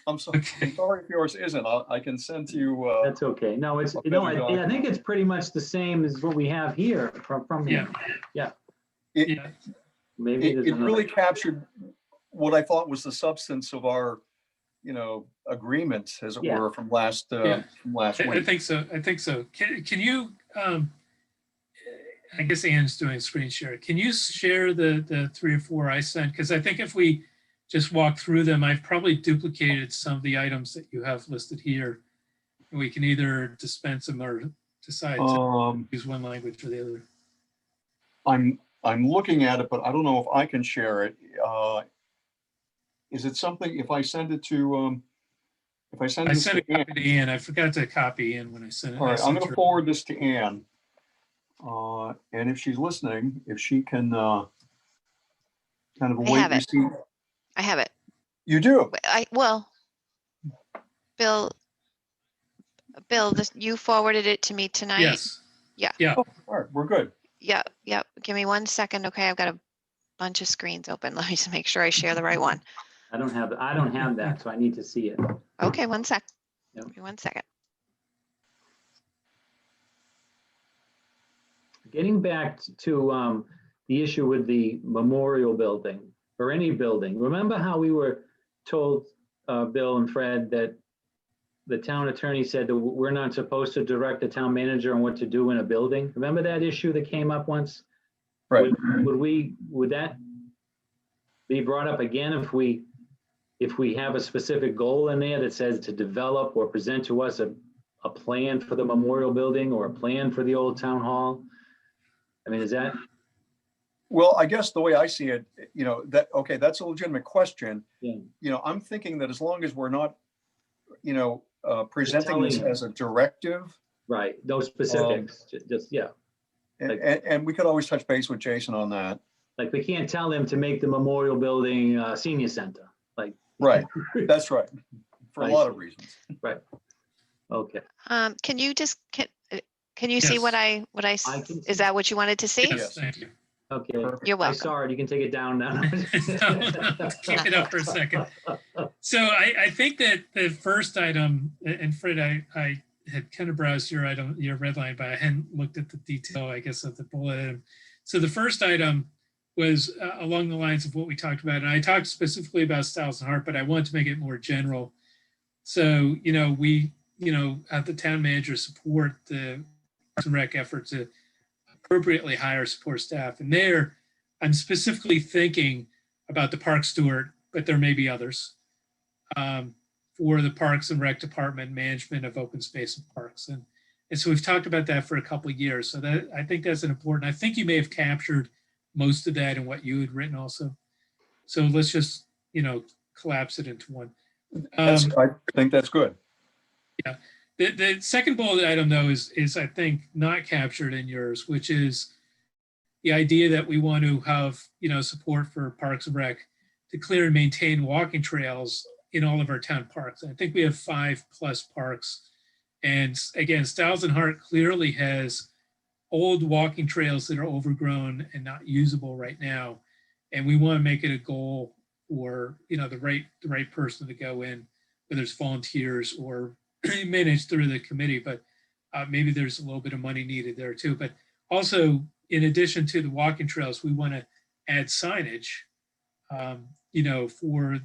I'm sorry Okay. if yours isn't. I can send to you. That's okay. No, it's, Okay, no, we I think it's pretty much the same as what we have here from yeah, here. yeah. Maybe there's It another. really captured what I thought was the substance of our, agreement, as it Yeah. were, from last Yeah. I week. think so. I think so. Can you? I guess Ann's doing screen share. Can you share the 3 or 4 I sent? Because I think if we just walk through them, I've probably duplicated some of the items that you have listed here. And we can either dispense them or decide to use one language or the other. I'm looking at it, but I don't know if I can share it. is it something, if I send it to, if I send I this sent a to Ann, copy to Ann. I forgot to copy Ann when I sent it. all I right, I'm sent gonna her- forward this to Ann. And if she's listening, if she can, kind of I wait have and it. see. I have it. You do? Well, Bill, you forwarded it to me tonight? Yes. Yeah. Yeah. Oh, all right, we're good. Yep. Give me 1 second. Okay, I've got a bunch of screens open. Let me just make sure I share the right one. I don't have that, so I need to see it. Okay, 1 sec. Yep. Give me 1 second. Getting back to the issue with the memorial building or any building, remember how we were told, Bill and Fred, that the town attorney said that we're not supposed to direct the town manager on what to do in a building? Remember that issue that came up once? Right. Would that be brought up again if we have a specific goal in there that says to develop or present to us a plan for the memorial building or a plan for the old town hall? I mean, is that, Well, I guess the way I see it, okay, that's a legitimate question. yeah, I'm thinking that as long as we're not, presenting this telling- as a directive, right, no specifics, just, yeah. and we could always touch base with Jason on that. Like, we can't tell them to make the memorial building a senior center, like. Right, that's right, for a I lot see. of reasons. Okay, Can you just, can you see Yes. what I, I can see. is that what you wanted to see? Yes, Yes. thank you. okay. Perfect. You're I welcome. saw it, you can take it down now. Keep it up for a second. So I think that the first item, and Fred, I had kind of browsed your item, your red line, but I hadn't looked at the detail, I guess, of the bullet item. So the first item was along the lines of what we talked about. And I talked specifically about Styles and Hart, but I wanted to make it more general. So, we, have the town manager support the Parks and Rec effort to appropriately hire support staff. And there, I'm specifically thinking about the park steward, but there may be others, for the Parks and Rec Department management of open space and parks. And so we've talked about that for a couple of years. So that, I think that's an important, I think you may have captured most of that in what you had written also. So let's just, collapse it into one. I think that's good. The second bullet item, though, is I think not captured in yours, which is the idea that we want to have, support for Parks and Rec to clear and maintain walking trails in all of our town parks. I think we have 5+ parks. And again, Styles and Hart clearly has old walking trails that are overgrown and not usable right now. And we want to make it a goal for, the right person to go in, whether it's volunteers or managed through the committee, but maybe there's a little bit of money needed there too. But also, in addition to the walking trails, we want to add signage, for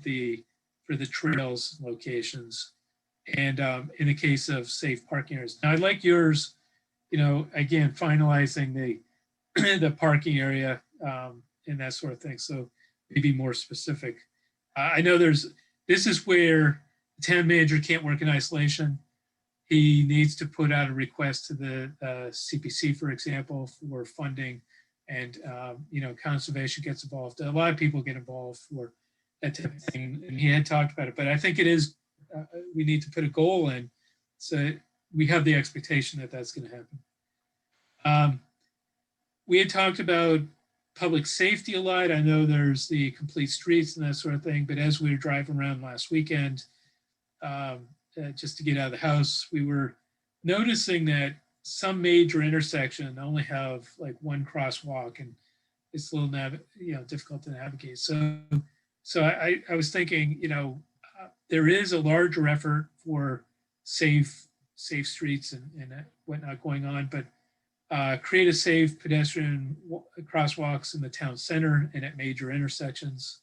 the trails locations, and in the case of safe parking areas. Now, I like yours, again, finalizing the parking area and that sort of thing. So maybe more specific. I know this is where the town manager can't work in isolation. He needs to put out a request to the CPC, for example, for funding, and conservation gets involved. A lot of people get involved for that type of thing, and he had talked about it. But I think it is we need to put a goal in, so we have the expectation that that's going to happen. We had talked about public safety a lot. I know there's the complete streets and that sort of thing, but as we were driving around last weekend, just to get out of the house, we were noticing that some major intersection only have like one crosswalk, and it's a little difficult to navigate. So I was thinking, there is a larger effort for safe streets and whatnot going on, but create a safe pedestrian crosswalks in the town center and at major intersections.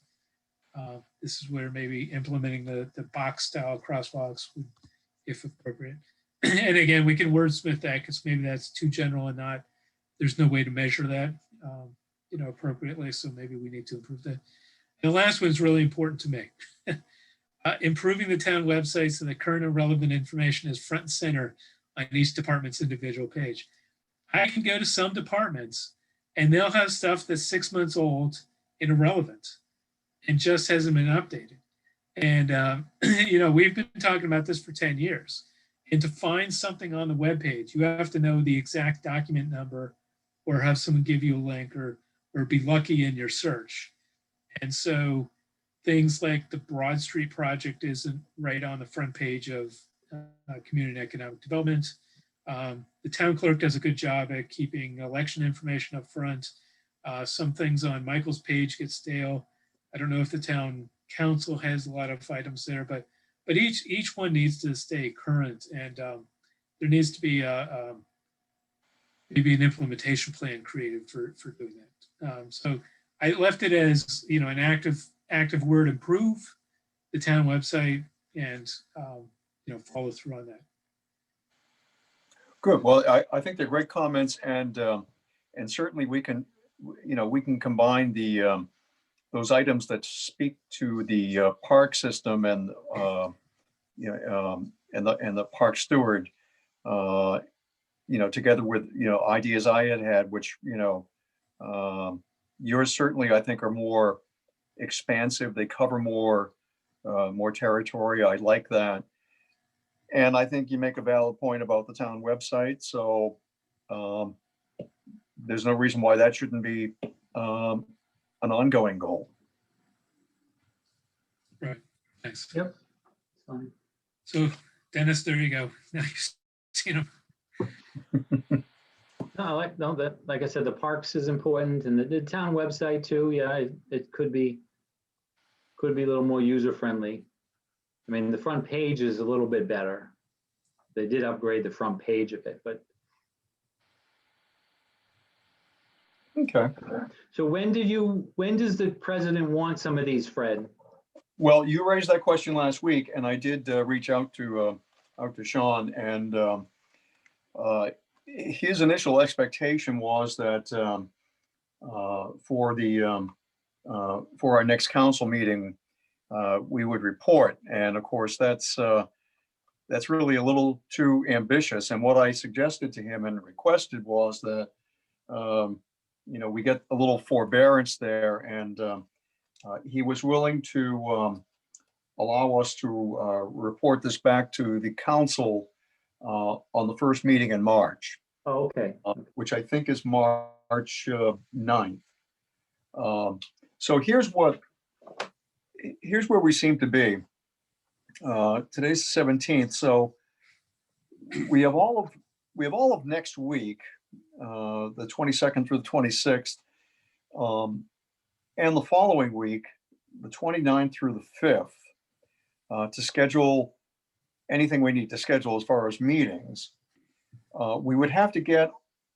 This is where maybe implementing the box style crosswalks would, if appropriate. And again, we can wordsmith that because maybe that's too general and there's no way to measure that, appropriately. So maybe we need to improve that. And the last one is really important to me. Improving the town website so that current and relevant information is front and center on each department's individual page. I can go to some departments and they'll have stuff that's 6 months old and irrelevant and just hasn't been updated. And, we've been talking about this for 10 years. And to find something on the webpage, you have to know the exact document number or have someone give you a link or be lucky in your search. And so things like the Broad Street project isn't right on the front page of Community and Economic Development. The town clerk does a good job at keeping election information up front. Some things on Michael's page get stale. I don't know if the town council has a lot of items there, but each one needs to stay current, and there needs to be maybe an implementation plan created for doing that. So I left it as an active word: improve the town website, and follow through on that. Good. Well, I think they're great comments, and certainly we can combine the those items that speak to the park system and and the park steward, together with ideas I had, which yours certainly I think are more expansive. They cover more territory. I like that. And I think you make a valid point about the town website. So there's no reason why that shouldn't be an ongoing goal. Right. Thanks. Yep. Fine. So Dennis, there you go. Now you've seen them. No, like I said, the parks is important, and the town website too. Yeah, it could be a little more user friendly. I mean, the front page is a little bit better. They did upgrade the front page a bit, but. Okay. So when does the president want some of these, Fred? Well, you raised that question last week, and I did reach out to Sean, and his initial expectation was that for our next council meeting, we would report. And of course, that's really a little too ambitious. And what I suggested to him and requested was that we get a little forbearance there, and he was willing to allow us to report this back to the council on the first meeting in March. Oh, okay. Which I think is March 9th. So here's where we seem to be. Today's the 17th, so we have all of next week, the 22nd through the 26th, and the following week, the 29th through the 5th, to schedule anything we need to schedule as far as meetings. We would have to get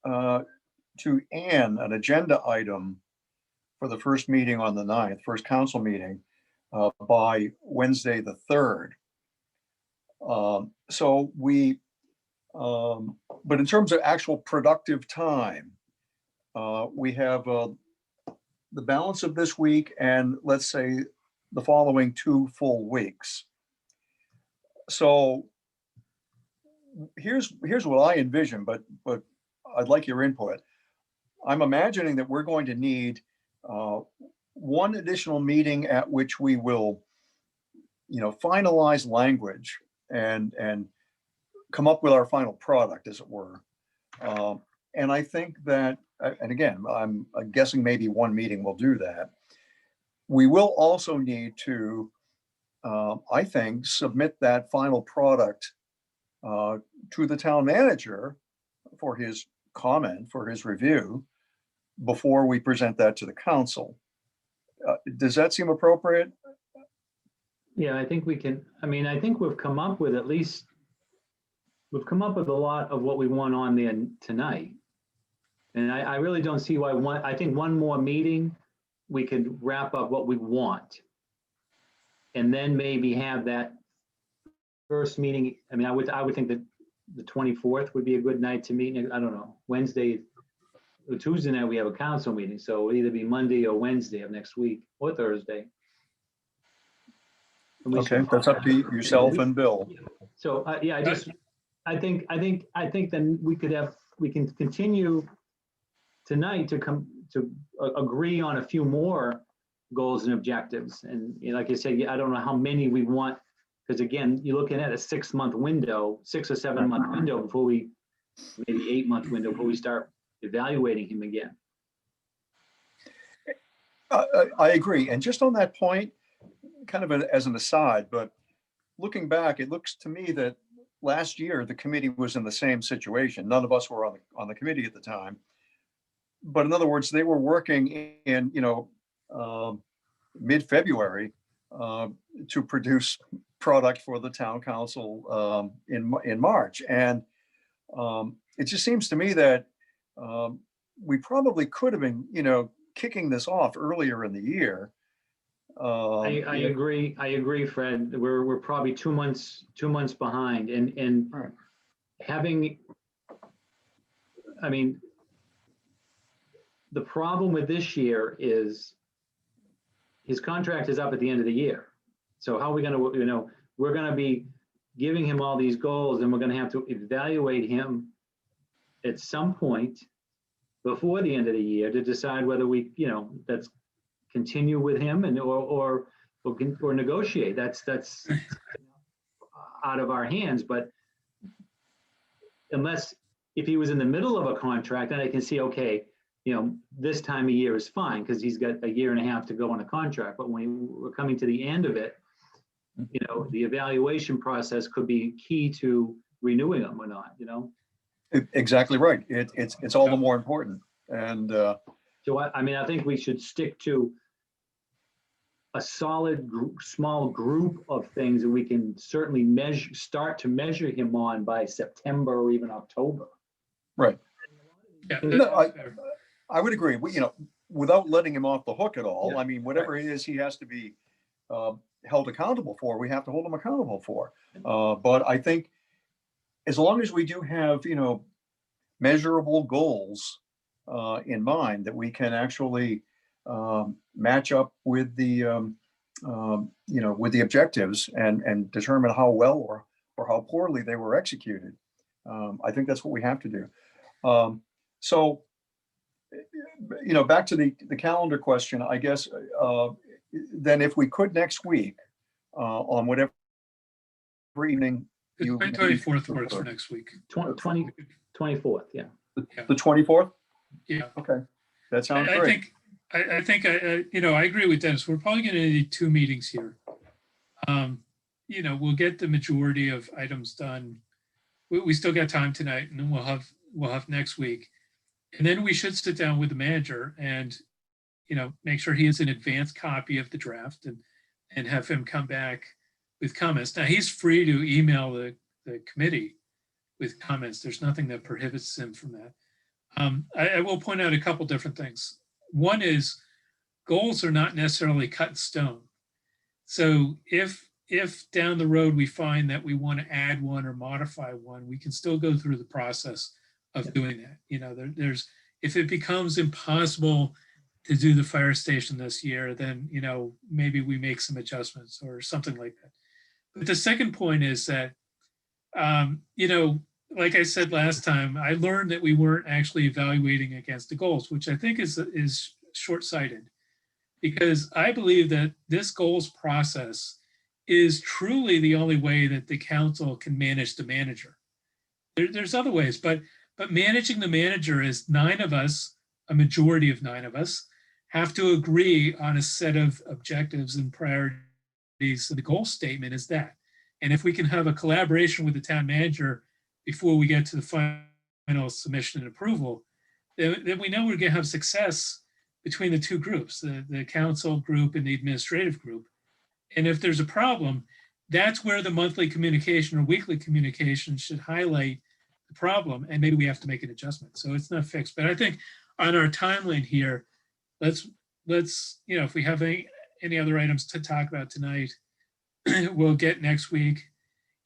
to Ann an agenda item for the first meeting on the 9th, first council meeting, by Wednesday the 3rd. But in terms of actual productive time, we have the balance of this week and let's say the following 2 full weeks. So here's what I envision, but I'd like your input. I'm imagining that we're going to need one additional meeting at which we will, finalize language and come up with our final product, as it were. And I think that, and again, I'm guessing maybe one meeting will do that. We will also need to, I think, submit that final product to the town manager for his comment, for his review, before we present that to the council. Does that seem appropriate? Yeah, I think we can. I mean, I think we've come up with a lot of what we want on there tonight. And I really don't see why I think one more meeting, we could wrap up what we want. And then maybe have that first meeting. I mean, I would think that the 24th would be a good night to meet. I don't know, Wednesday or Tuesday night we have a council meeting. So it'll either be Monday or Wednesday of next week or Thursday. Okay, that's up to yourself and Bill. So yeah, I think then we can continue tonight to agree on a few more goals and objectives. And like I said, I don't know how many we want, because again, you're looking at a 6-month window, 6 or 7 month window before maybe 8-month window before we start evaluating him again. I agree. And just on that point, kind of as an aside, but looking back, it looks to me that last year the committee was in the same situation. None of us were on the committee at the time. But in other words, they were working in, mid-February to produce product for the town council in March. And it just seems to me that we probably could have been, kicking this off earlier in the year. I agree, Fred. We're probably 2 months behind, and Right. having, I mean, the problem with this year is his contract is up at the end of the year. So how are we going to, we're going to be giving him all these goals, and we're going to have to evaluate him at some point before the end of the year to decide whether we, that's continue with him or negotiate. That's out of our hands. But if he was in the middle of a contract, then I can see, okay, this time of year is fine because he's got a year and a half to go on a contract. But when we're coming to the end of it, the evaluation process could be key to renewing them or not. Exactly right. It's all the more important. And So I think we should stick to a solid small group of things that we can certainly start to measure him on by September or even October. right. Yeah, No, I would agree. Without letting him off the hook at all. Yeah. I mean, whatever it is he has to be held accountable for, we have to hold him accountable for. But I think as long as we do have, measurable goals in mind that we can actually match up with the, with the objectives and determine how well or how poorly they were executed. I think that's what we have to do. So, back to the calendar question, I guess, then if we could next week, on whatever evening the 24th works for next week. 24th, yeah. The 24th? Yeah. Okay, that sounds I great. think, I agree with Dennis. We're probably going to need 2 meetings here. We'll get the majority of items done. We still got time tonight, and then we'll have next week. And then we should sit down with the manager and, make sure he has an advanced copy of the draft and have him come back with comments. Now, he's free to email the committee with comments. There's nothing that prohibits him from that. I will point out a couple different things. One is goals are not necessarily cut in stone. So if down the road we find that we want to add one or modify one, we can still go through the process of doing that. There's if it becomes impossible to do the fire station this year, then maybe we make some adjustments or something like that. But the second point is that like I said last time, I learned that we weren't actually evaluating against the goals, which I think is short-sighted, because I believe that this goals process is truly the only way that the council can manage the manager. There's other ways, but managing the manager is 9 of us, a majority of 9 of us, have to agree on a set of objectives and priorities. So the goal statement is that. And if we can have a collaboration with the town manager before we get to the final submission and approval, then we know we're going to have success between the 2 groups, the council group and the administrative group. And if there's a problem, that's where the monthly communication or weekly communication should highlight the problem, and maybe we have to make an adjustment. So it's not fixed. But I think on our timeline here, let's if we have any other items to talk about tonight, we'll get next week.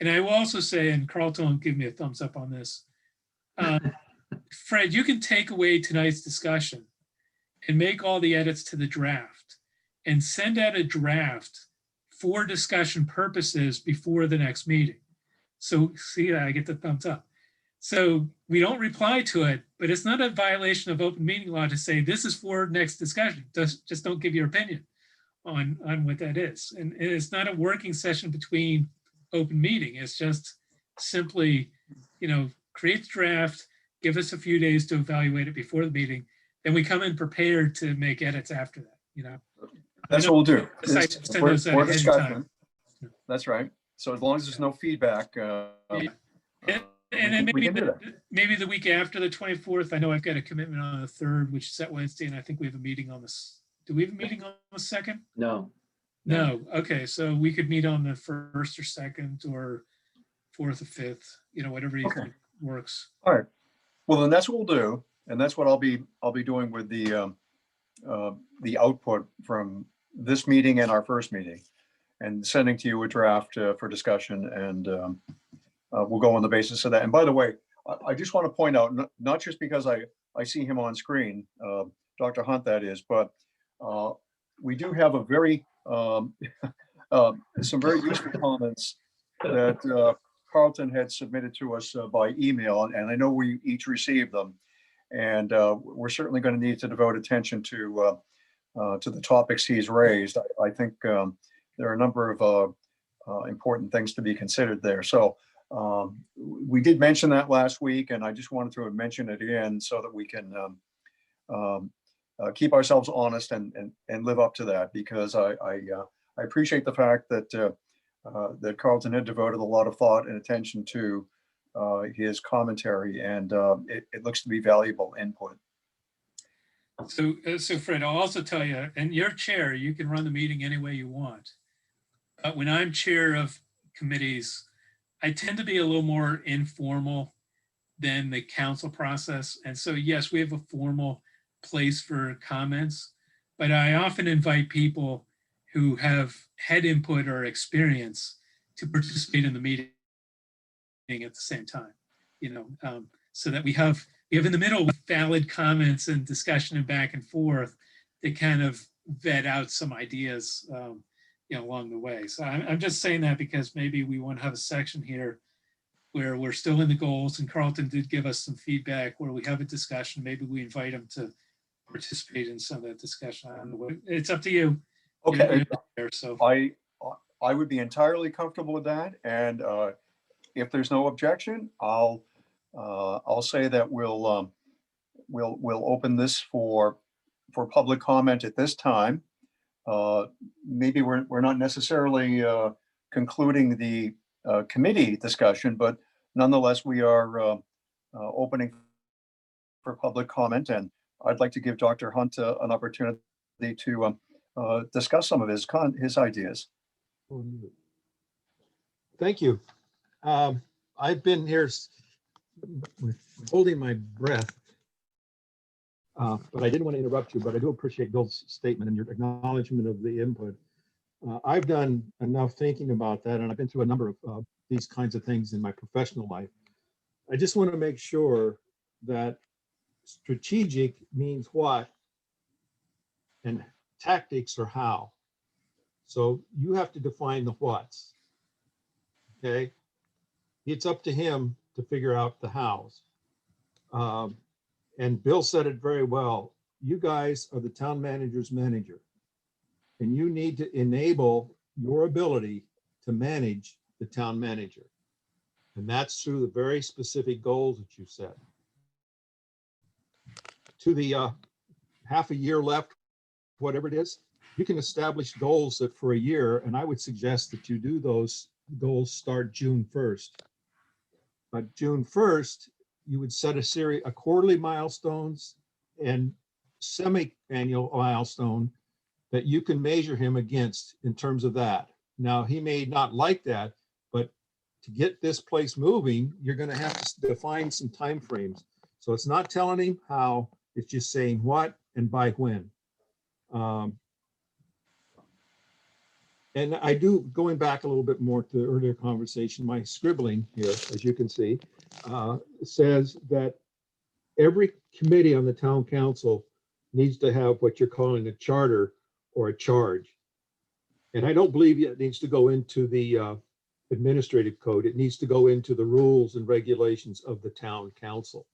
And I will also say, and Carlton will give me a thumbs up on this, Fred, you can take away tonight's discussion and make all the edits to the draft and send out a draft for discussion purposes before the next meeting. So see, I get the thumbs up. So we don't reply to it, but it's not a violation of open meeting law to say this is for next discussion. Just don't give your opinion. on what that is. And it's not a working session between open meeting. It's just simply, create the draft, give us a few days to evaluate it before the meeting. Then we come in prepared to make edits after that, That's what we'll do. Send those out For ahead of time. discussion. That's right. So as long as there's no feedback. Yeah. And we then can do that. maybe the week after the 24th, I know I've got a commitment on the 3rd, which is that Wednesday, and I think we have a meeting on this. Do we have a meeting on the 2nd? No. No. Okay, so we could meet on the 1st or 2nd or 4th or 5th, whatever you think works. All right. Well, then that's what we'll do. And that's what I'll be doing with the output from this meeting and our first meeting, and sending to you a draft for discussion, and we'll go on the basis of that. And by the way, I just want to point out, not just because I see him on screen, Dr. Hunt that is, but we do have a very, some very useful comments that Carlton had submitted to us by email, and I know we each received them. And we're certainly going to need to devote attention to the topics he's raised. I think there are a number of important things to be considered there. So we did mention that last week, and I just wanted to mention it again so that we can keep ourselves honest and live up to that, because I appreciate the fact that that Carlton had devoted a lot of thought and attention to his commentary, and it looks to be valuable input. So Fred, I'll also tell you, and you're chair, you can run the meeting any way you want. But when I'm chair of committees, I tend to be a little more informal than the council process. And so, yes, we have a formal place for comments, but I often invite people who have had input or experience to participate in the meeting at the same time, so that we have in the middle valid comments and discussion and back and forth that kind of vet out some ideas, along the way. So I'm just saying that because maybe we want to have a section here where we're still in the goals, and Carlton did give us some feedback where we have a discussion. Maybe we invite him to participate in some of that discussion. I don't know. It's up to you. Okay. There, so I would be entirely comfortable with that, and if there's no objection, I'll say that we'll open this for public comment at this time. Maybe we're not necessarily concluding the committee discussion, but nonetheless we are opening for public comment, and I'd like to give Dr. Hunt an opportunity to discuss some of his ideas. Thank you. I've been here holding my breath, but I didn't want to interrupt you, but I do appreciate Bill's statement and your acknowledgement of the input. I've done enough thinking about that, and I've been through a number of these kinds of things in my professional life. I just want to make sure that strategic means what and tactics are how. So you have to define the whats. Okay, it's up to him to figure out the hows. And Bill said it very well. You guys are the town manager's manager, and you need to enable your ability to manage the town manager. And that's through the very specific goals that you set. To the half a year left, whatever it is, you can establish goals that for a year, and I would suggest that you do those goals start June 1st. But June 1st, you would set a quarterly milestones and semi-annual milestone that you can measure him against in terms of that. Now, he may not like that, but to get this place moving, you're going to have to define some timeframes. So it's not telling him how, it's just saying what and by when. And I do, going back a little bit more to the earlier conversation, my scribbling here, as you can see, says that every committee on the town council needs to have what you're calling a charter or a charge. And I don't believe it needs to go into the administrative code. It needs to go into the rules and regulations of the town council,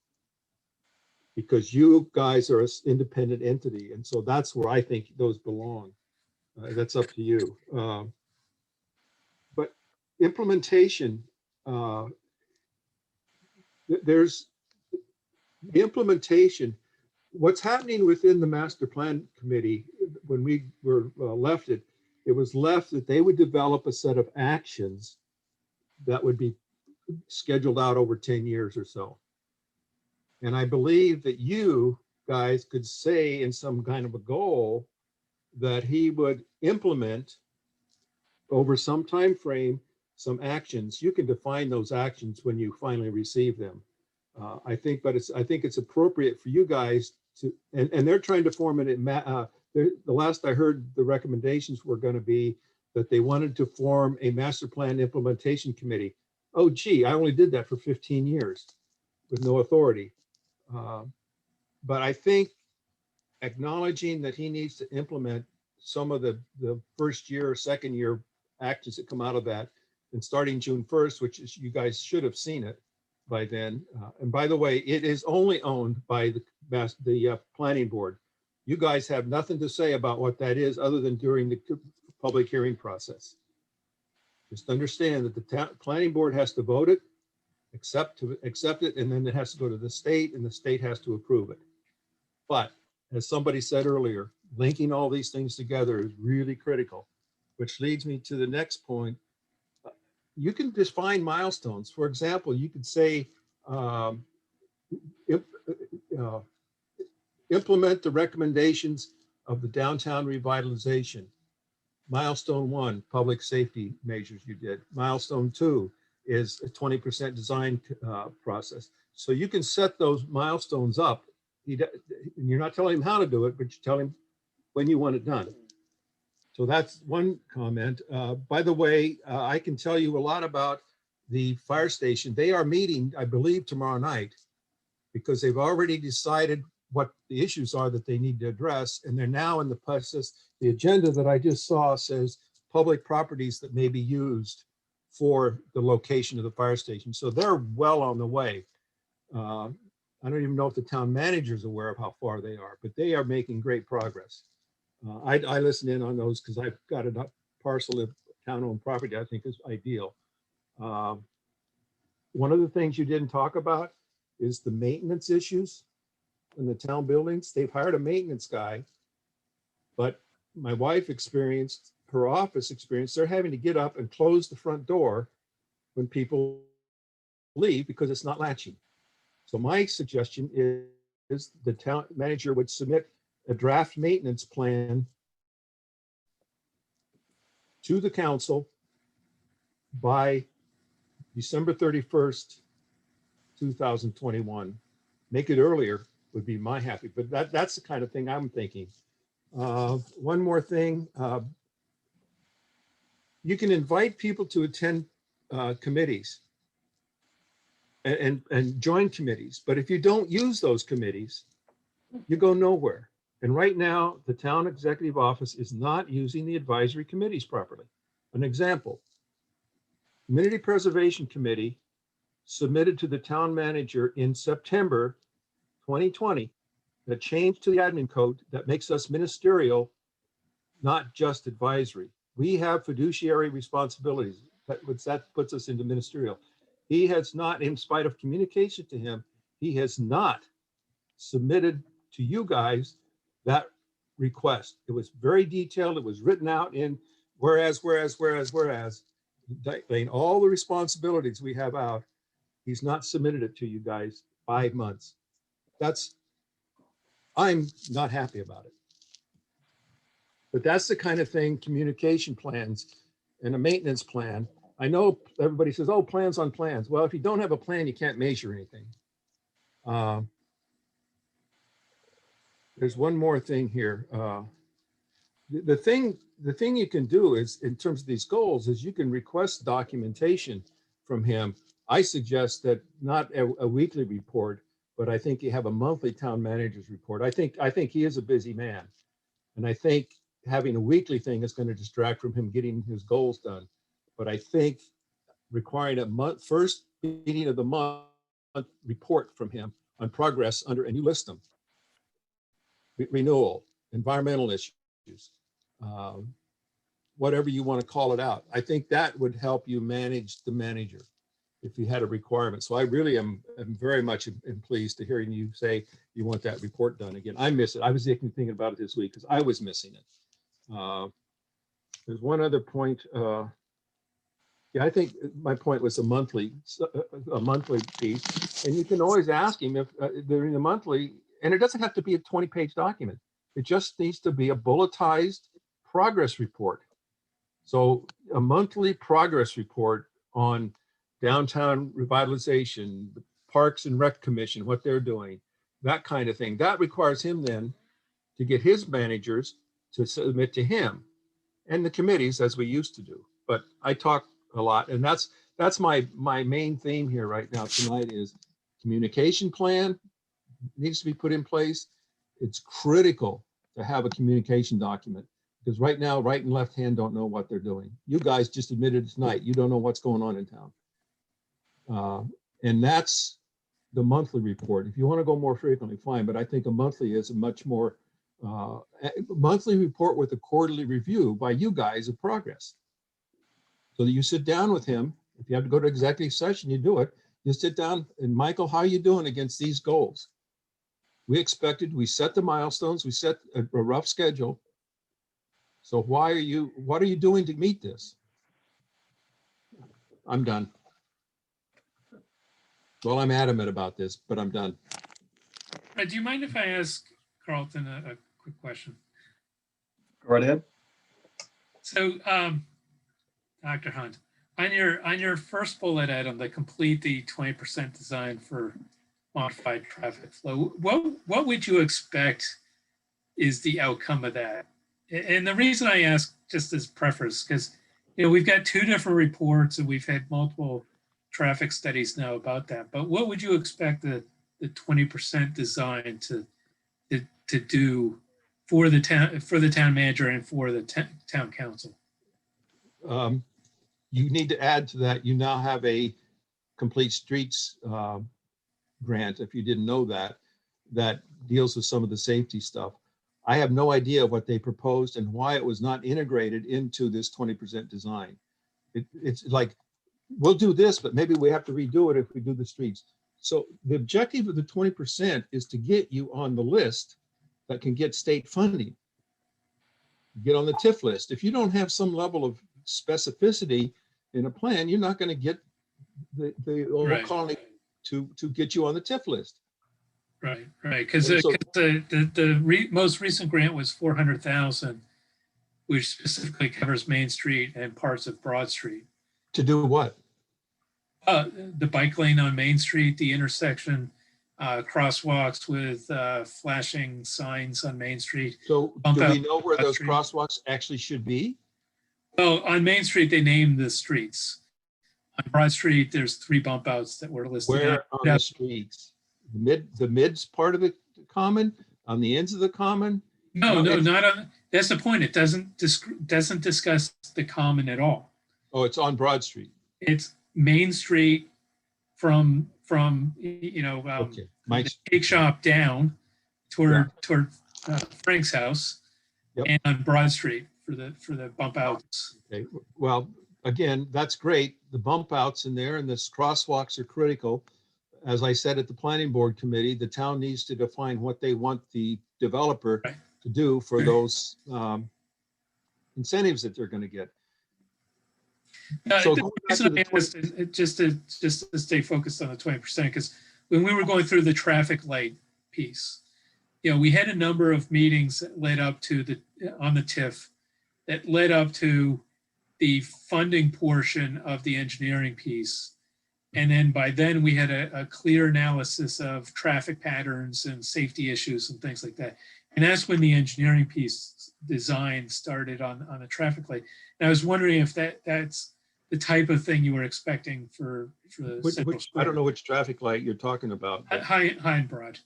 because you guys are an independent entity. And so that's where I think those belong. That's up to you. But implementation, there's the implementation. What's happening within the master plan committee, when we were left it, it was left that they would develop a set of actions that would be scheduled out over 10 years or so. And I believe that you guys could say in some kind of a goal that he would implement over some time frame some actions. You can define those actions when you finally receive them. I think it's appropriate for you guys to, and they're trying to form it in, the last I heard, the recommendations were going to be that they wanted to form a master plan implementation committee. Oh, gee, I only did that for 15 years with no authority. But I think acknowledging that he needs to implement some of the first year or second year actions that come out of that, and starting June 1st, which is, you guys should have seen it by then. And by the way, it is only owned by the planning board. You guys have nothing to say about what that is other than during the public hearing process. Just understand that the planning board has to vote it, accept it, and then it has to go to the state, and the state has to approve it. But as somebody said earlier, linking all these things together is really critical, which leads me to the next point. You can define milestones. For example, you could say, implement the recommendations of the downtown revitalization. Milestone 1, public safety measures you did. Milestone 2 is a 20% design process. So you can set those milestones up. And you're not telling him how to do it, but you tell him when you want it done. So that's one comment. By the way, I can tell you a lot about the fire station. They are meeting, I believe, tomorrow night, because they've already decided what the issues are that they need to address. And they're now in the process. The agenda that I just saw says public properties that may be used for the location of the fire station. So they're well on the way. I don't even know if the town manager is aware of how far they are, but they are making great progress. I listen in on those because I've got a parcel of town-owned property I think is ideal. One of the things you didn't talk about is the maintenance issues in the town buildings. They've hired a maintenance guy, but my wife experienced, her office experience, they're having to get up and close the front door when people leave because it's not latching. So my suggestion is the town manager would submit a draft maintenance plan to the council by December 31st, 2021. Make it earlier would be my happy, but that's the kind of thing I'm thinking. One more thing. You can invite people to attend committees and join committees, but if you don't use those committees, you go nowhere. And right now, the town executive office is not using the advisory committees properly. An example, Community Preservation Committee submitted to the town manager in September 2020 a change to the admin code that makes us ministerial, not just advisory. We have fiduciary responsibilities. That puts us into ministerial. He has not, in spite of communication to him, he has not submitted to you guys that request. It was very detailed. It was written out in whereas, laying all the responsibilities we have out. He's not submitted it to you guys 5 months. I'm not happy about it. But that's the kind of thing, communication plans and a maintenance plan. I know everybody says, oh, plans on plans. Well, if you don't have a plan, you can't measure anything. There's one more thing here. The thing you can do is, in terms of these goals, is you can request documentation from him. I suggest that not a weekly report, but I think you have a monthly town manager's report. I think he is a busy man, and I think having a weekly thing is going to distract from him getting his goals done. But I think requiring a first meeting of the month report from him on progress under, and you list them: renewal, environmental issues, whatever you want to call it out. I think that would help you manage the manager if you had a requirement. So I really am very much pleased to hearing you say you want that report done again. I miss it. I was thinking about it this week because I was missing it. There's one other point. Yeah, I think my point was a monthly piece, and you can always ask him if during the monthly, and it doesn't have to be a 20-page document. It just needs to be a bulletized progress report. So a monthly progress report on downtown revitalization, the Parks and Rec Commission, what they're doing, that kind of thing. That requires him then to get his managers to submit to him and the committees as we used to do. But I talk a lot, and that's my main theme here right now tonight is communication plan needs to be put in place. It's critical to have a communication document because right now, right and left hand don't know what they're doing. You guys just admitted tonight, you don't know what's going on in town. And that's the monthly report. If you want to go more frequently, fine, but I think a monthly is a much more monthly report with a quarterly review by you guys of progress. So that you sit down with him. If you have to go to executive session, you do it. You sit down and Michael, how are you doing against these goals? We set the milestones, we set a rough schedule. So what are you doing to meet this? I'm done. Well, I'm adamant about this, but I'm done. Do you mind if I ask Carlton a quick question? Go right ahead. So, Dr. Hunt, on your first bullet item, the complete the 20% design for modified traffic flow, what would you expect is the outcome of that? And the reason I ask, just as preface, because we've got two different reports and we've had multiple traffic studies now about that. But what would you expect the 20% design to do for the town manager and for the town council? You need to add to that. You now have a complete streets grant. If you didn't know that deals with some of the safety stuff. I have no idea what they proposed and why it was not integrated into this 20% design. It's like, we'll do this, but maybe we have to redo it if we do the streets. So the objective of the 20% is to get you on the list that can get state funding. Get on the TIF list. If you don't have some level of specificity in a plan, you're not going to get the old Right. colony to get you on the TIF list. Right. Because So- the most recent grant was $400,000, which specifically covers Main Street and parts of Broad Street. To do what? The bike lane on Main Street, the intersection, crosswalks with flashing signs on Main Street. So Bump do we out know where Broad those Street. crosswalks actually should be? Well, on Main Street, they named the streets. On Broad Street, there's 3 bump outs that were listed. Where on the streets? The mids part of the common, on the ends of the common? No, not on. That's the point. It doesn't discuss the common at all. Oh, it's on Broad Street. It's Main Street from Okay. Mike, the cake shop down toward Frank's house, Yep. and on Broad Street for the bump outs. okay. Well, again, that's great. The bump outs in there and the crosswalks are critical. As I said at the planning board committee, the town needs to define what they want the developer Right. to do for those incentives that they're going to get. So The going back to reason the I asked is just to stay focused on the 20%, because when we were going through the traffic light piece, we had a number of meetings that led up to on the TIF that led up to the funding portion of the engineering piece. And then by then we had a clear analysis of traffic patterns and safety issues and things like that. And that's when the engineering piece design started on the traffic light. And I was wondering if that's the type of thing you were expecting for the Central I don't know which traffic light you're talking about. but- High and Broad.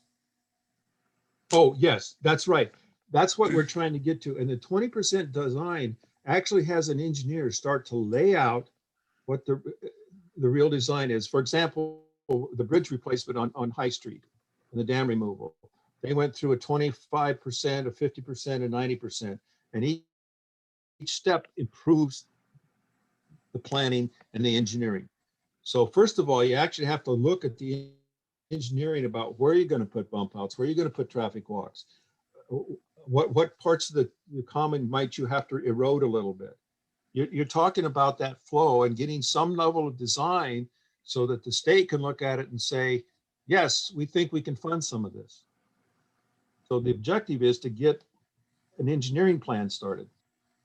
Oh, yes, that's right. That's what we're trying to get to. And the 20% design actually has an engineer start to lay out what the real design is. For example, the bridge replacement on High Street and the dam removal. They went through a 25%, a 50%, a 90%. And each step improves the planning and the engineering. So first of all, you actually have to look at the engineering about where you're going to put bump outs, where you're going to put traffic walks, what parts of the common might you have to erode a little bit. You're talking about that flow and getting some level of design so that the state can look at it and say, yes, we think we can fund some of this. So the objective is to get an engineering plan started,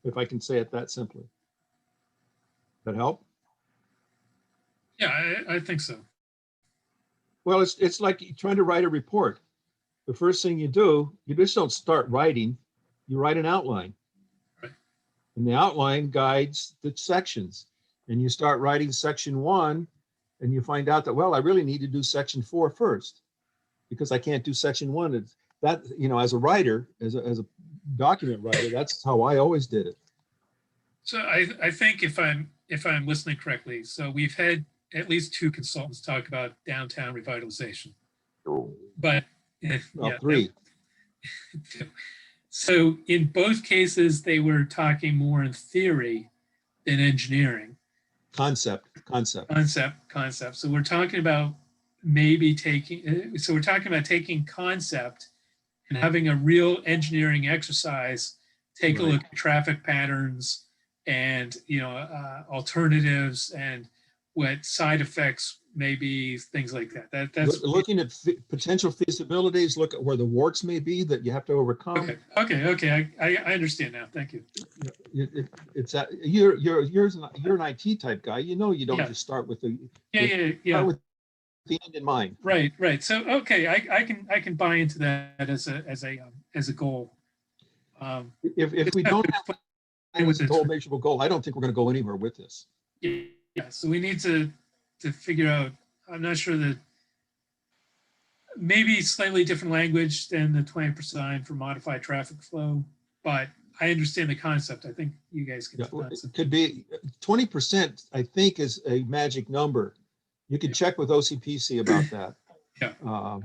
if I can say it that simply. That help? Yeah, I think so. Well, it's like trying to write a report. The first thing you do, you just don't start writing, you write an outline. Right. And the outline guides the sections. And you start writing section 1, and you find out that, well, I really need to do section 4 first, because I can't do section 1. It's that, you know, as a writer, as a document writer, that's how I always did it. So I think if I'm listening correctly, so we've had at least 2 consultants talk about downtown revitalization, but Well, yeah, 3. So in both cases, they were talking more in theory than engineering. Concept. Concept. So we're talking about maybe we're talking about taking concept and having a real engineering exercise, take a Right. look at traffic patterns and, alternatives and what side effects may be, things like that. That's Looking at potential feasibilities, look at where the warts may be that you have to overcome. okay. I understand now. Thank you. It's that you're an IT type guy. You know, you don't Yeah. just start with the Yeah. start with the end in mind. Right. So okay, I can buy into that as a goal. If we don't have with a goal, measurable goal, I don't think we're going to go anywhere with this. Yeah. So we need to figure out. I'm not sure that maybe slightly different language than the 20% for modified traffic flow, but I understand the concept. I think you guys get the It concept. could be 20%, I think, is a magic number. You can check with OCPC about that. Yeah.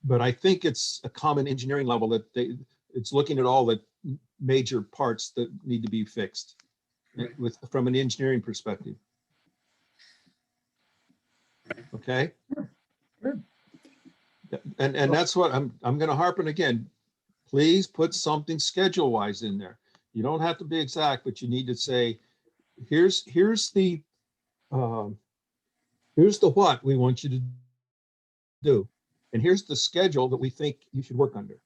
But I think it's a common engineering level that it's looking at all the major parts that need to be fixed Right. from an engineering perspective. Okay. Good. And that's what I'm going to harp on again. Please put something schedule wise in there. You don't have to be exact, but you need to say, here's the what we want you to do, and here's the schedule that we think you should work under.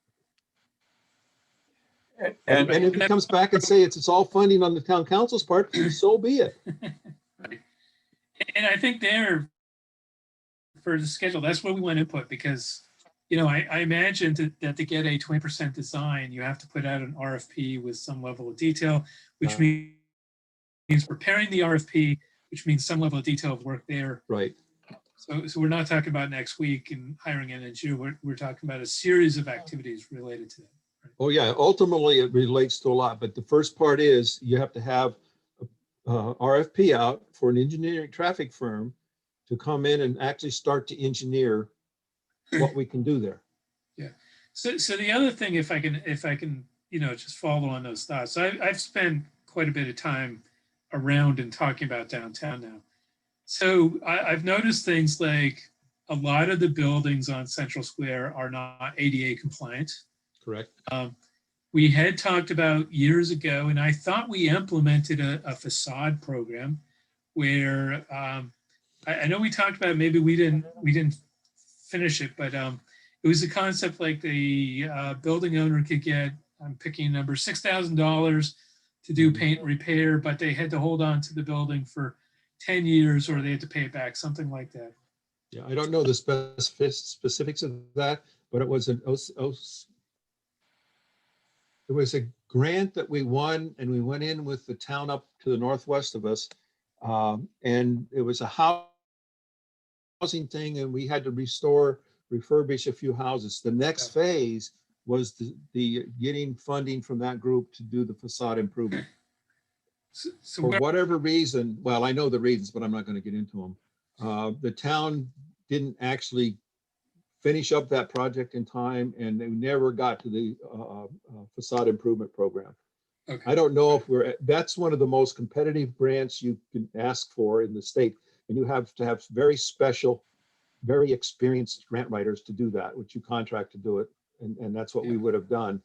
And if it comes back and say it's all funding on the town council's part, so be it. Right. And I think there for the schedule, that's where we want input because, I imagine that to get a 20% design, you have to put out an RFP with some level of detail, which means preparing the RFP, which means some level of detail of work there. Right. So we're not talking about next week and hiring an engineer. We're talking about a series of activities related to that. Right? Oh yeah, ultimately it relates to a lot, but the first part is you have to have RFP out for an engineering traffic firm to come in and actually start to engineer what we can do there. Yeah. So the other thing, if I can, just follow on those thoughts. So I've spent quite a bit of time around and talking about downtown now. So I've noticed things like a lot of the buildings on Central Square are not ADA compliant. Correct. We had talked about years ago, and I thought we implemented a facade program where I know we talked about it, maybe we didn't finish it, but it was a concept like the building owner could get, I'm picking a number, $6,000 to do paint and repair, but they had to hold on to the building for 10 years or they had to pay it back, something like that. Yeah, I don't know the specifics of that, but it was a grant that we won, and we went in with the town up to the northwest of us, and it was a housing thing, and we had to refurbish a few houses. The next phase was the getting funding from that group to do the facade improvement. So for whatever reason, well, I know the reasons, but I'm not going to get into them. The town didn't actually finish up that project in time, and they never got to the facade improvement program. Okay. I don't know if that's one of the most competitive grants you can ask for in the state. And you have to have very special, very experienced grant writers to do that, which you contract to do it. And that's what we would have done.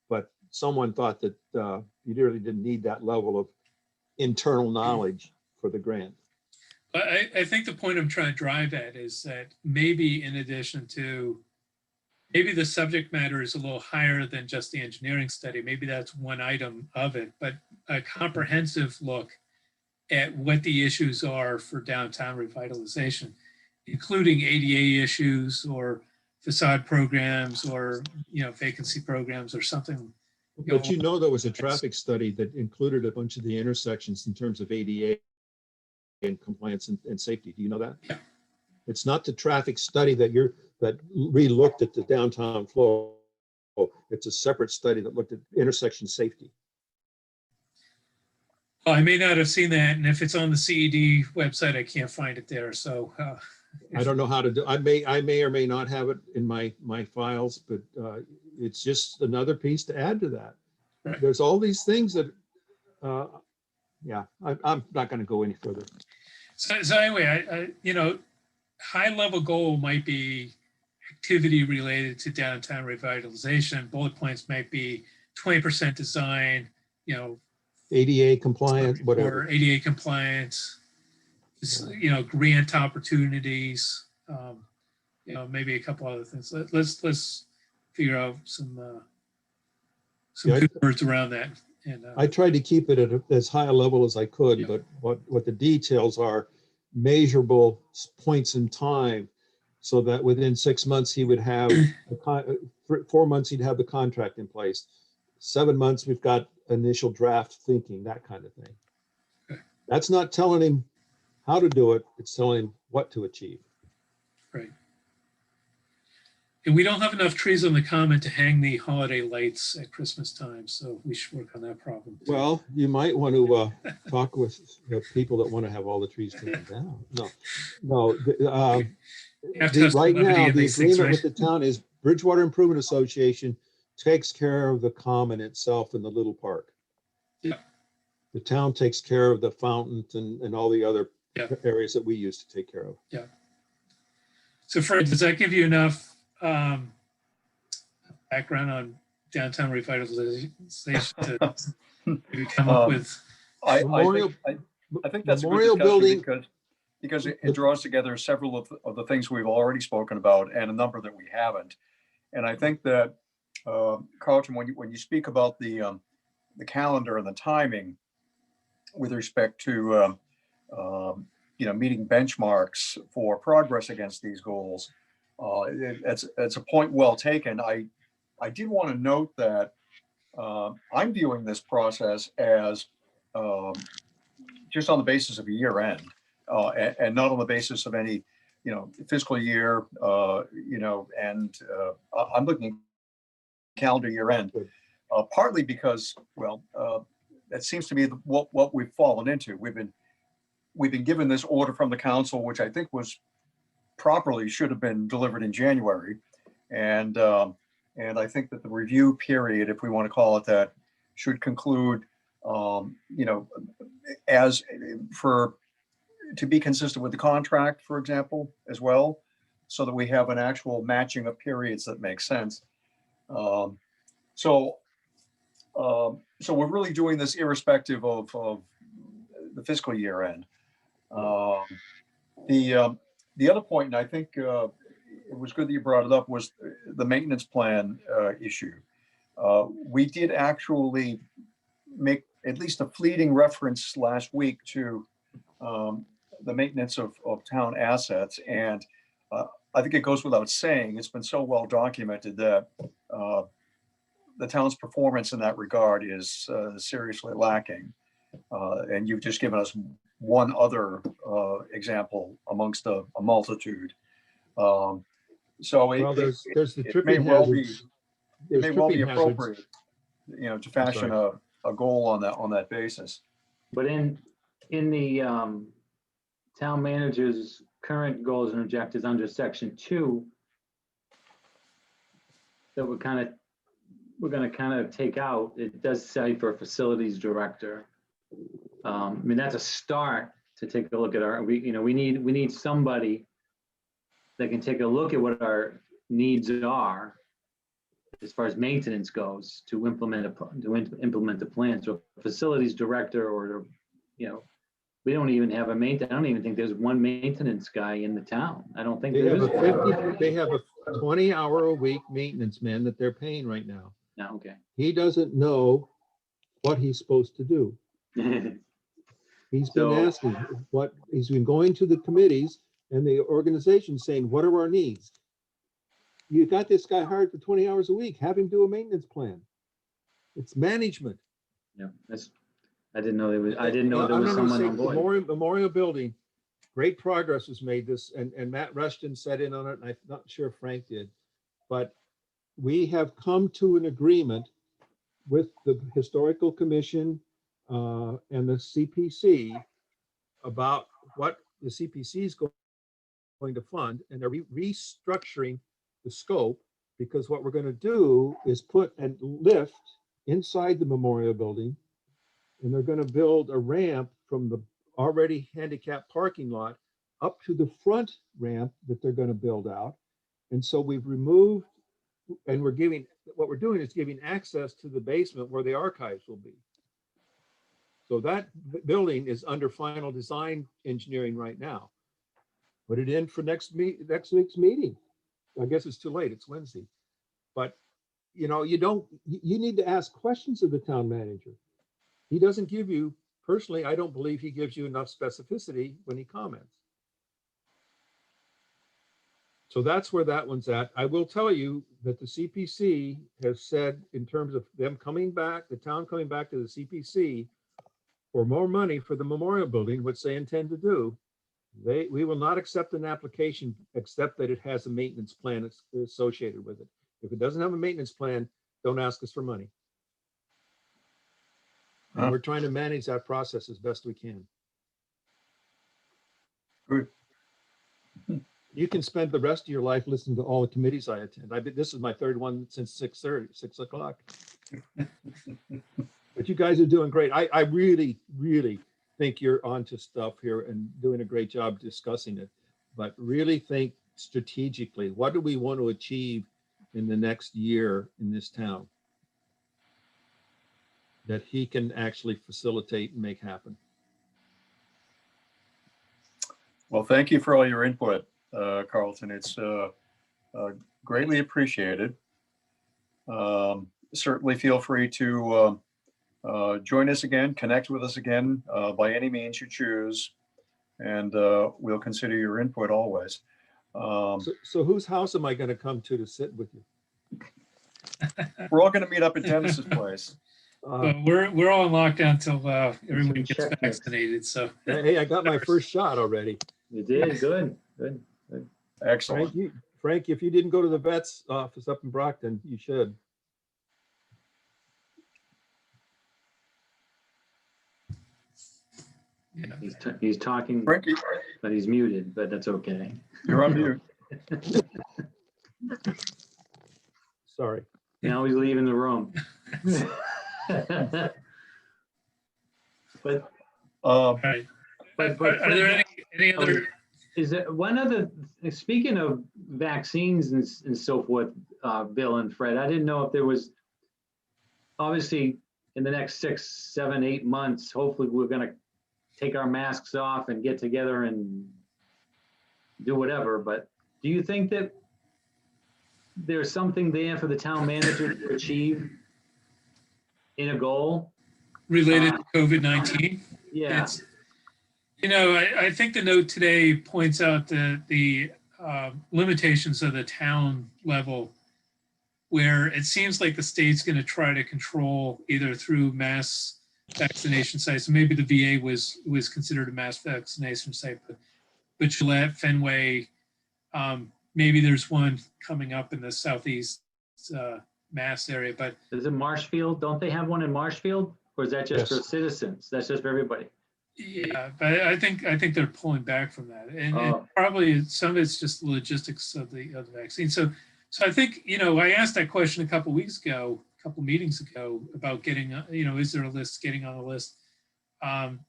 But someone thought that you really didn't need that level of internal knowledge for the grant. But I think the point I'm trying to drive at is that maybe in addition to, maybe the subject matter is a little higher than just the engineering study. Maybe that's one item of it, but a comprehensive look at what the issues are for downtown revitalization, including ADA issues or facade programs or, vacancy programs or something. But there was a traffic study that included a bunch of the intersections in terms of ADA and compliance and safety. Do you know that? Yeah. It's not the traffic study that re-looked at the downtown flow. It's a separate study that looked at intersection safety. Well, I may not have seen that, and if it's on the CED website, I can't find it there. So I don't know how to do. I may or may not have it in my files, but it's just another piece to add to that. Right. There's all these things that, I'm not going to go any further. So anyway, high level goal might be activity related to downtown revitalization. Bullet points might be 20% design, ADA compliant, or whatever. ADA compliance, grant opportunities, maybe a couple other things. Let's figure out some good words around that. And I tried to keep it at as high a level as I could, Yeah. but what the details are measurable points in time, so that within 6 months he would have 4 months he'd have the contract in place. 7 months we've got initial draft thinking, that kind of thing. Okay. That's not telling him how to do it, it's telling him what to achieve. Right. And we don't have enough trees on the common to hang the holiday lights at Christmas time, so we should work on that problem too. Well, you might want to talk with people that want to have all the trees taken down. No. You have to have some Right levity now, in the these things, agreement right? with the town is Bridgewater Improvement Association takes care of the common itself in the little park. Yeah. The town takes care of the fountain and all the other Yeah. areas that we used to take care of. Yeah. So Fred, does that give you enough background on downtown revitalization to maybe come up with? I Memorial- think that's a good Memorial discussion Building- because it draws together several of the things we've already spoken about and a number that we haven't. And I think that, Carlton, when you speak about the calendar and the timing with respect to meeting benchmarks for progress against these goals, it's a point well taken. I did want to note that I'm viewing this process as just on the basis of a year end, and not on the basis of any, fiscal year, and I'm looking at calendar year end, partly because, that seems to be what we've fallen into. We've been given this order from the council, which I think was properly should have been delivered in January, and I think that the review period, if we want to call it that, should conclude, as to be consistent with the contract, for example, as well, so that we have an actual matching of periods that makes sense. So we're really doing this irrespective of the fiscal year end. The other point, and I think it was good that you brought it up, was the maintenance plan issue. We did actually make at least a fleeting reference last week to the maintenance of town assets. And I think it goes without saying, it's been so well documented that the town's performance in that regard is seriously lacking. And you've just given us one other example amongst a multitude. So There's the it may tripping well hazards. it may well be tripping hazards. appropriate, to fashion a goal on that basis. But in the town manager's current goals and objectives under section 2, that would kind of we're gonna kind of take out, it does say for facilities director. I mean, that's a start to take a look at we need somebody that can take a look at what our needs are as far as maintenance goes to implement the plan. So facilities director or, we don't even have I don't even think there's one maintenance guy in the town. I don't think They there have is. they have a 20-hour-a-week maintenance man that they're paying right now. No, okay. He doesn't know what he's supposed to do. He's been So- asking he's been going to the committees and the organization saying, what are our needs? You got this guy hired for 20 hours a week, have him do a maintenance plan. It's management. Yeah, I didn't know there was someone on board. Memorial Building, great progress was made this, and Matt Rushton sat in on it, and I'm not sure Frank did, but we have come to an agreement with the Historical Commission and the CPC about what the CPC is going to fund, and they're restructuring the scope, because what we're going to do is put a lift inside the Memorial Building, and they're going to build a ramp from the already handicapped parking lot up to the front ramp that they're going to build out. And so we've removed, and what we're doing is giving access to the basement where the archives will be. So that building is under final design engineering right now. Put it in for next week's meeting. I guess it's too late, it's Wednesday. But you need to ask questions of the town manager. He doesn't give you, personally, I don't believe he gives you enough specificity when he comments. So that's where that one's at. I will tell you that the CPC has said, in terms of them coming back, the town coming back to the CPC for more money for the Memorial Building, which they intend to do, we will not accept an application except that it has a maintenance plan associated with it. If it doesn't have a maintenance plan, don't ask us for money. And we're trying to manage that process as best we can. Good. You can spend the rest of your life listening to all the committees I attend. This is my third one since 6 o'clock. But you guys are doing great. I really, really think you're onto stuff here and doing a great job discussing it. But really think strategically, what do we want to achieve in the next year in this town that he can actually facilitate and make happen? Well, thank you for all your input, Carlton. It's greatly appreciated. Certainly feel free to join us again, connect with us again by any means you choose, and we'll consider your input always. So whose house am I going to come to sit with you? We're all going to meet up at Dennis's place. Well, we're all in lockdown till everyone gets check this. vaccinated. So Hey, I got my first shot already. You did, good. Excellent. Frank, if you didn't go to the vet's office up in Brockton, you should. yeah. He's talking, Frankie, but he's muted, but that's okay. you're on mute. Sorry. Now he's leaving the room. But, All right. but Are there any other? is it one other, speaking of vaccines and so forth, Bill and Fred, I didn't know if there was, obviously in the next 6, 7, 8 months, hopefully we're going to take our masks off and get together and do whatever. But do you think that there's something there for the town manager to achieve in a goal? Related to COVID-19? Yeah. It's, I think the note today points out the limitations of the town level, where it seems like the state's going to try to control either through mass vaccination sites. Maybe the VA was considered a mass vaccination site, but Gillette, Fenway, maybe there's one coming up in the southeast Mass area. But is it Marshfield? Don't they have one in Marshfield? Or is that just Yes. for citizens? That's just for everybody? yeah, but I think they're pulling back from that, and Oh. probably some of it's just logistics of the vaccine. So I think I asked that question a couple couple meetings ago about getting, is there a list, getting on the list.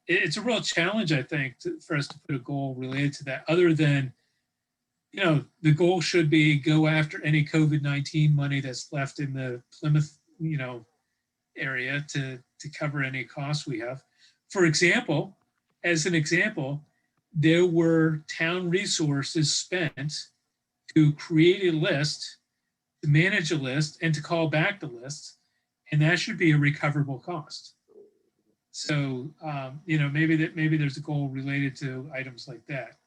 It's a real challenge, I think, for us to put a goal related to that, other than, the goal should be go after any COVID-19 money that's left in the Plymouth, area to cover any costs we have. For example, as an example, there were town resources spent to create a list, to manage a list, and to call back the list, and that should be a recoverable cost. So, maybe there's a goal related to items like that.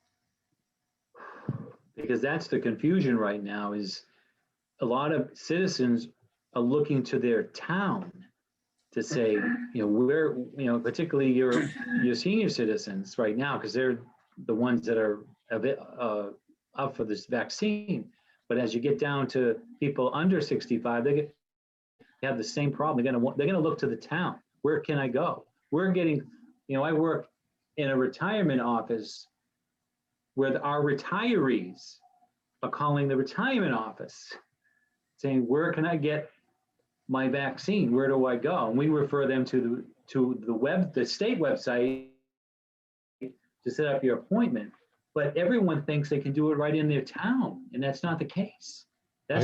Because that's the confusion right now, is a lot of citizens are looking to their town to say, where, particularly your senior citizens right now, because they're the ones that are a bit up for this vaccine. But as you get down to people under 65, they have the same problem. They're gonna look to the town. Where can I go? We're getting, I work in a retirement office where our retirees are calling the retirement office saying, where can I get my vaccine? Where do I go? And we refer them to the state website to set up your appointment. But everyone thinks they can do it right in their town, and that's not the case. I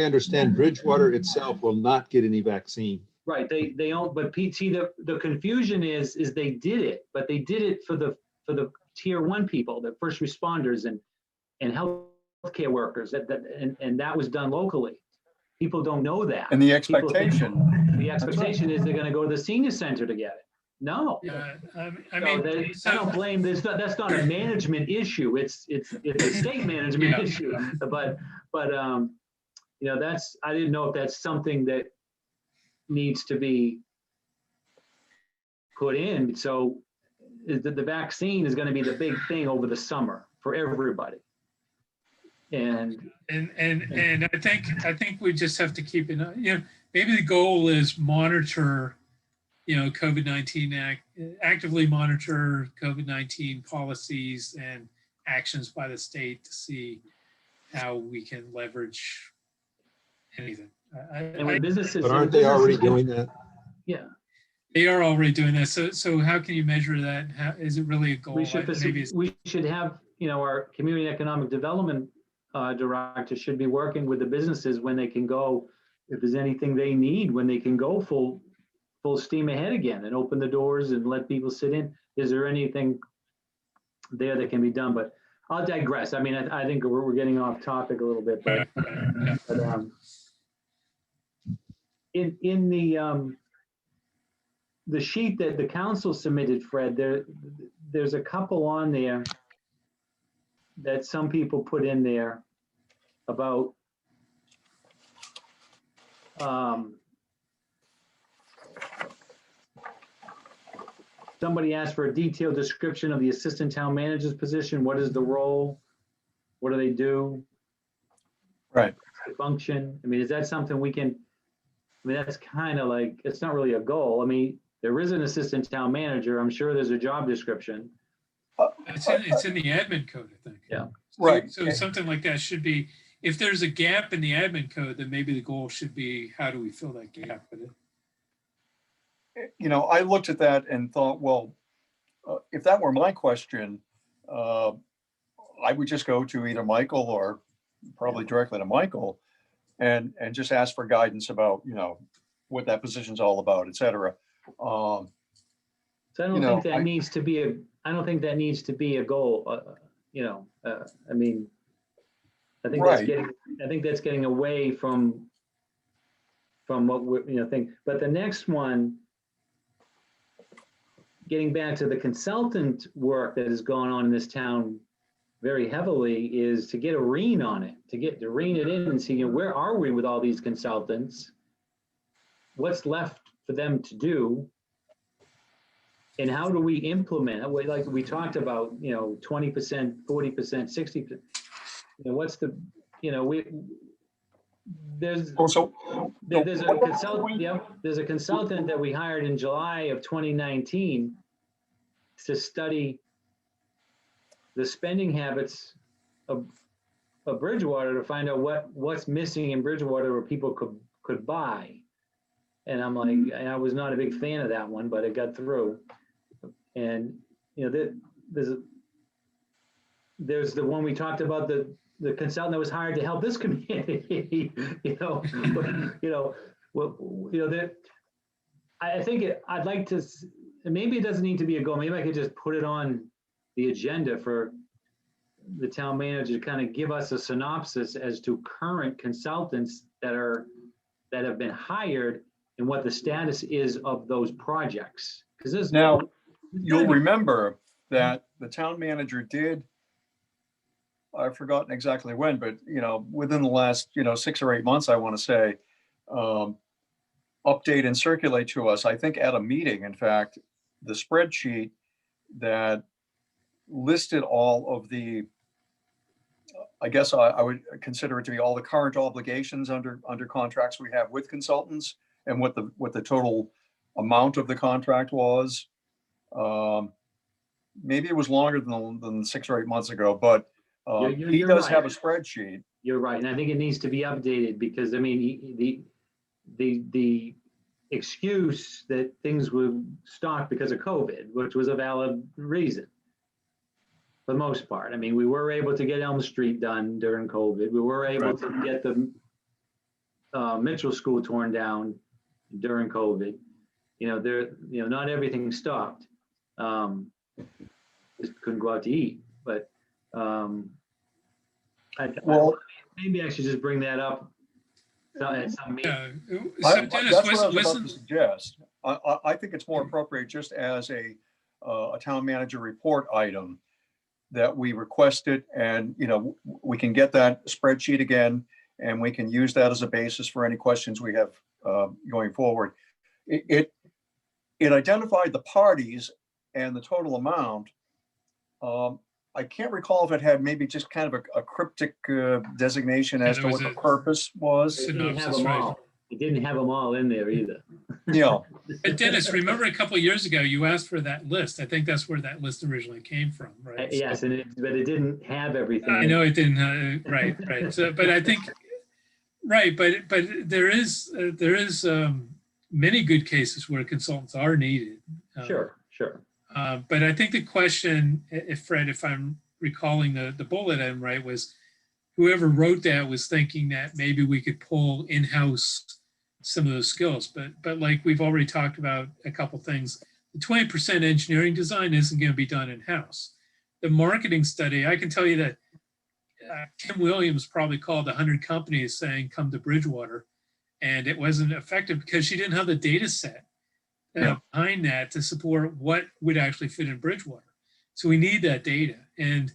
understand Bridgewater itself will not get any vaccine. Right, they don't, but PT, the confusion is they did it, but they did it for the tier 1 people, the first responders and healthcare workers, and that was done locally. People don't know that. And the expectation is they're gonna go to the senior center to get it. No. I don't blame this. That's not a management issue. It's a state management issue. But that's, I didn't know if that's something that needs to be put in. So the vaccine is going to be the big thing over the summer for everybody. And I think we just have to keep it, maybe the goal is monitor, COVID-19, actively monitor COVID-19 policies and actions by the state to see how we can leverage anything. But aren't they already doing that? Yeah. They are already doing that. So how can you measure that? Is it really a goal? We should have, our community economic development director should be working with the businesses when they can go, if there's anything they need, when they can go full steam ahead again and open the doors and let people sit in. Is there anything there that can be done? But I'll digress. I mean, I think we're getting off topic a little bit, but in the sheet that the council submitted, Fred, there's a couple on there that some people put in there about somebody asked for a detailed description of the assistant town manager's position. What is the role? What do they do? Right. Function. I mean, is that something we can, that's kind of like, it's not really a goal. I mean, there is an assistant town manager. I'm sure there's a job description. It's in the admin code, I think. Yeah. Right. So something like that should be, if there's a gap in the admin code, then maybe the goal should be, how do we fill that gap with it? I looked at that and thought, well, if that were my question, I would just go to either Michael or probably directly to Michael and just ask for guidance about, what that position's all about, et cetera. So I don't think that needs to be a goal. I mean, I think that's getting away from what we're, think. But the next one, getting back to the consultant work that has gone on in this town very heavily, is to get a rein on it, to rein it in and see, where are we with all these consultants? What's left for them to do? And how do we implement it? Like we talked about, 20%, 40%, 60%. What's the, there's a consultant that we hired in July of 2019 to study the spending habits of Bridgewater to find out what's missing in Bridgewater where people could buy. And I'm like, and I was not a big fan of that one, but it got through. And, you know, there's the one we talked about, the consultant that was hired to help this community, you know, that I think I'd like to, maybe it doesn't need to be a goal. Maybe I could just put it on the agenda for the town manager to kind of give us a synopsis as to current consultants that have been hired and what the status is of those projects. Because there's Now, you'll remember that the town manager did, I've forgotten exactly when, but, you know, within the last, 6 or 8 months, I want to say, update and circulate to us, I think at a meeting, in fact, the spreadsheet that listed all of the, I guess I would consider it to be all the current obligations under contracts we have with consultants and what the total amount of the contract was. Maybe it was longer than 6 or 8 months ago, but he You're does right. have a spreadsheet. You're right, and I think it needs to be updated because I mean the excuse that things were stopped because of COVID, which was a valid reason for the most part. I mean, we were able to get Elm Street done during COVID. We were able to get the Mitchell School torn down during COVID. Not everything stopped. Just couldn't go out to eat, but maybe I should just bring that up at some meeting. So Dennis, That's what I was about listen, to suggest. I think it's more appropriate just as a town manager report item that we requested, and we can get that spreadsheet again, and we can use that as a basis for any questions we have going forward. It identified the parties and the total amount. I can't recall if it had maybe just kind of a cryptic designation as to what the purpose was. It didn't have them all. It didn't have them all in there either. Yeah. But Dennis, remember a couple of years ago, you asked for that list. I think that's where that list originally came from, right? Yes, but it didn't have everything. I know it didn't. Right. So, but I think, right. But there is many good cases where consultants are needed. Sure. But I think the question, Fred, if I'm recalling the bullet item right, was whoever wrote that was thinking that maybe we could pull in-house some of those skills. But like we've already talked about a couple things, the 20% engineering design isn't going to be done in-house. The marketing study, I can tell you that Kim Williams probably called 100 companies saying, come to Bridgewater. And it wasn't effective because she didn't have the data set behind that to support what would actually fit in Bridgewater. So we need that data. And,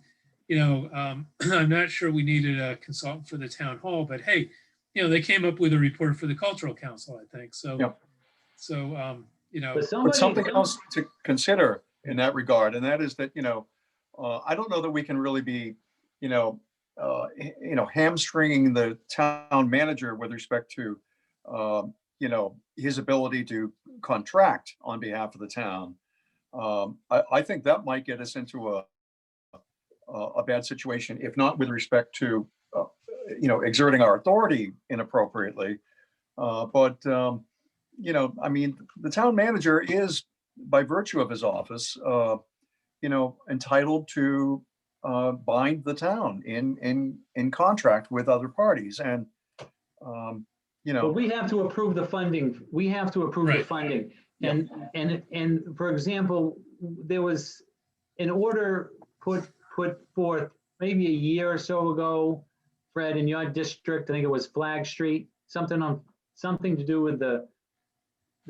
I'm not sure we needed a consultant for the town hall, but hey, they came up with a report for the cultural council, I think. So, But something else to consider in that regard, and that is that, I don't know that we can really be, hamstringing the town manager with respect to, his ability to contract on behalf of the town. I think that might get us into a bad situation, if not with respect to, exerting our authority inappropriately. But the town manager is, by virtue of his office, entitled to bind the town in contract with other parties. And, But we have to approve the funding. We have to approve the funding. And for example, there was an order put forth maybe a year or so ago, Fred, in your district. I think it was Flag Street, something to do with the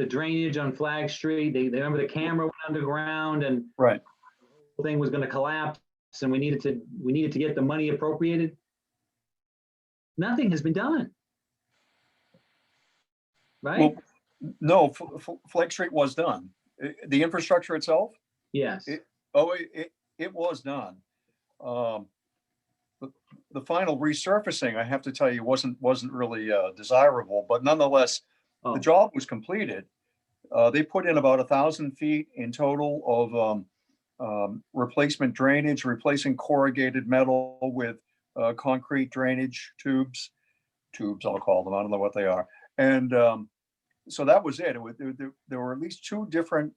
drainage on Flag Street. They remember the camera went underground and the whole thing was going to collapse, and we needed to get the money appropriated. Nothing has been done. Right? Well, no, Flag Street was done. The infrastructure itself? Yes. It was done. The final resurfacing, I have to tell you, wasn't really desirable, but nonetheless, the job was completed. They put in about 1,000 feet in total of replacement drainage, replacing corrugated metal with concrete drainage tubes, I'll call them, I don't know what they are. And so that was it. There were at least 2 different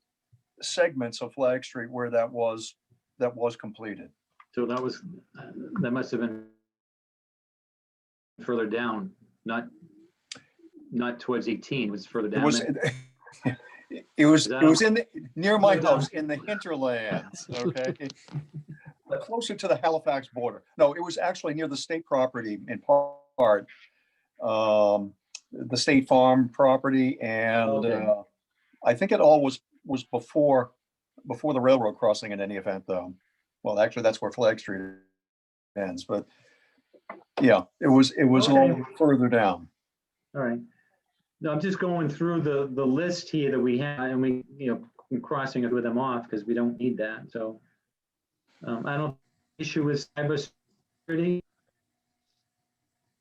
segments of Flag Street where that was completed. So that must have been further down, not towards 18, it was further It down. was, it was in the, near my house in the hinterlands, okay? Closer to the Halifax border. No, it was actually near the state property in part, the State Farm property, and Okay. I think it all was before the railroad crossing in any event, though. Well, actually, that's where Flag Street ends, but yeah, it was all Okay. further down. All right. No, I'm just going through the list here that we have, and we, I'm crossing it with them off because we don't need that. So I don't issue with cybersecurity.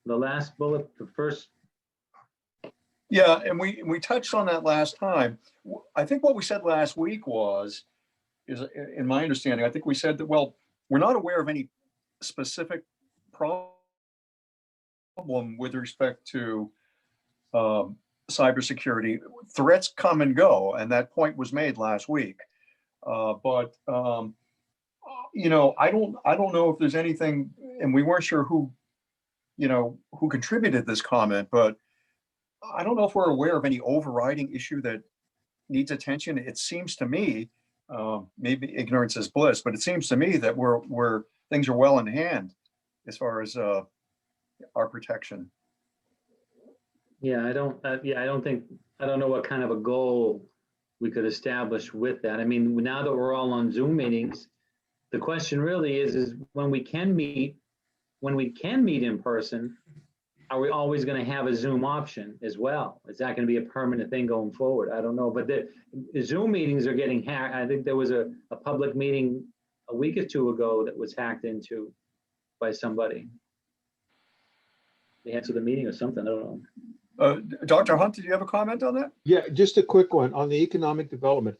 The last bullet, the first. Yeah, and we touched on that last time. I think what we said last week is in my understanding, I think we said that, well, we're not aware of any specific problem with respect to cybersecurity. Threats come and go, and that point was made last week. But I don't know if there's anything, and we weren't sure who contributed this comment, but I don't know if we're aware of any overriding issue that needs attention. It seems to me, maybe ignorance is bliss, but it seems to me that we're things are well in hand as far as our protection. Yeah, I don't know what kind of a goal we could establish with that. I mean, now that we're all on Zoom meetings, the question really is when we can meet in person, are we always going to have a Zoom option as well? Is that going to be a permanent thing going forward? I don't know, but the Zoom meetings are getting hacked. I think there was a public meeting a week or 2 ago that was hacked into by somebody. They answered the meeting or something, I don't know. Dr. Hunt, did you have a comment on that? Yeah, just a quick one on the economic development.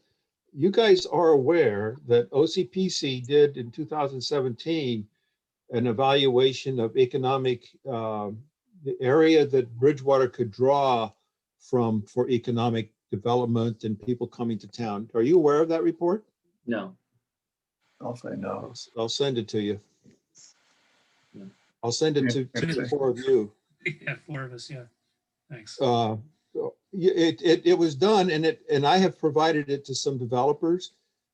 You guys are aware that OCPC did in 2017 an evaluation of economic, the area that Bridgewater could draw from for economic development and people coming to town. Are you aware of that report? No. I'll say no. I'll send it to you. Yeah. I'll send it to the 4 of you. Yeah, 4 of us, yeah. Thanks. It was done, and I have provided it to some developers,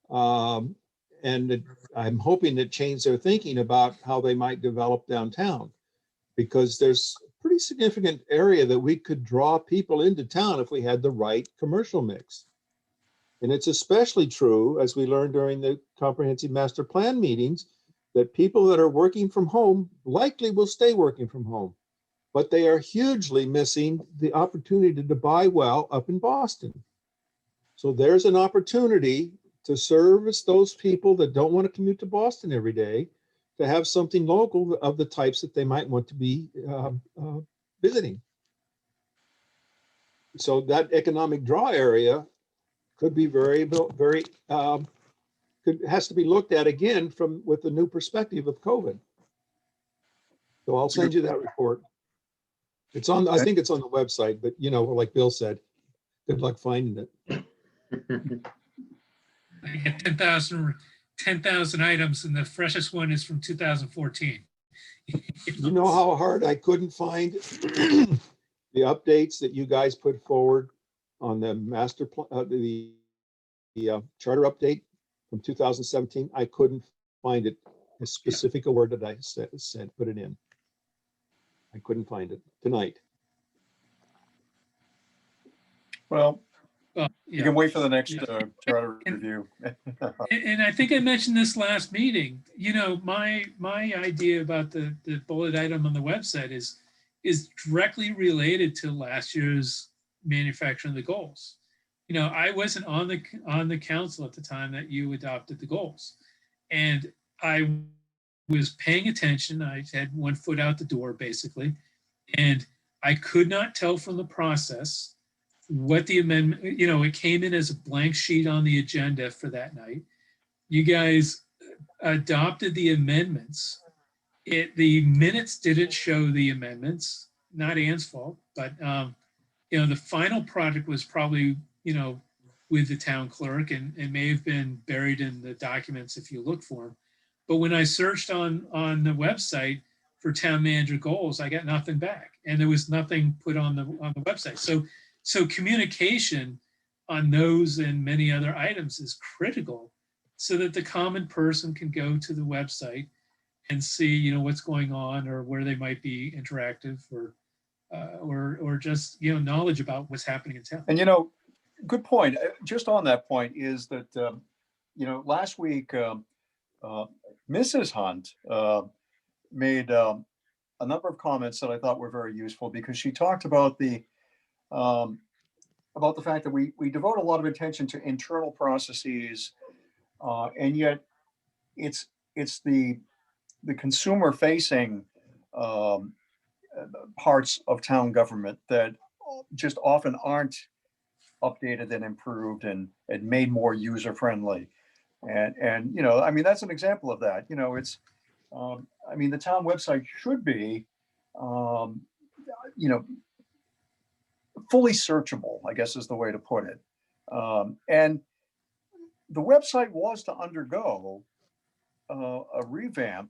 and I'm hoping it changed their thinking about how they might develop downtown, because there's a pretty significant area that we could draw people into town if we had the right commercial mix. And it's especially true, as we learned during the comprehensive master plan meetings, that people that are working from home likely will stay working from home, but they are hugely missing the opportunity to buy well up in Boston. So there's an opportunity to service those people that don't want to commute to Boston every day, to have something local of the types that they might want to be visiting. So that economic draw area could be has to be looked at again with the new perspective of COVID. So I'll send you that report. It's on, I think it's on the website, but like Bill said, good luck finding it. I get 10,000 items, and the freshest one is from 2014. You know how hard I couldn't find the updates that you guys put forward on the master plan, the charter update from 2017? I couldn't find it as specific a word that I said, put it in. I couldn't find it tonight. Well, Well, you yeah. can wait for the next Yeah. charter And- review. And I think I mentioned this last meeting, my idea about the bullet item on the website is directly related to last year's manufacturing of the goals. I wasn't on the council at the time that you adopted the goals. And I was paying attention. I had one foot out the door, basically. And I could not tell from the process what the amendment, it came in as a blank sheet on the agenda for that night. You guys adopted the amendments the minutes didn't show the amendments, not Ann's fault, but, the final product was probably, with the town clerk and may have been buried in the documents if you look for them. But when I searched on the website for town manager goals, I got nothing back, and there was nothing put on the website. So communication on those and many other items is critical, so that the common person can go to the website and see, what's going on, or where they might be interactive, or just, knowledge about what's happening in town. And, good point. Just on that point is that, last week, Mrs. Hunt made a number of comments that I thought were very useful, because she talked about the fact that we devote a lot of attention to internal processes, and yet it's the consumer facing parts of town government that just often aren't updated and improved and made more user friendly. And that's an example of that. It's the town website should be fully searchable, I guess is the way to put it. And the website was to undergo a revamp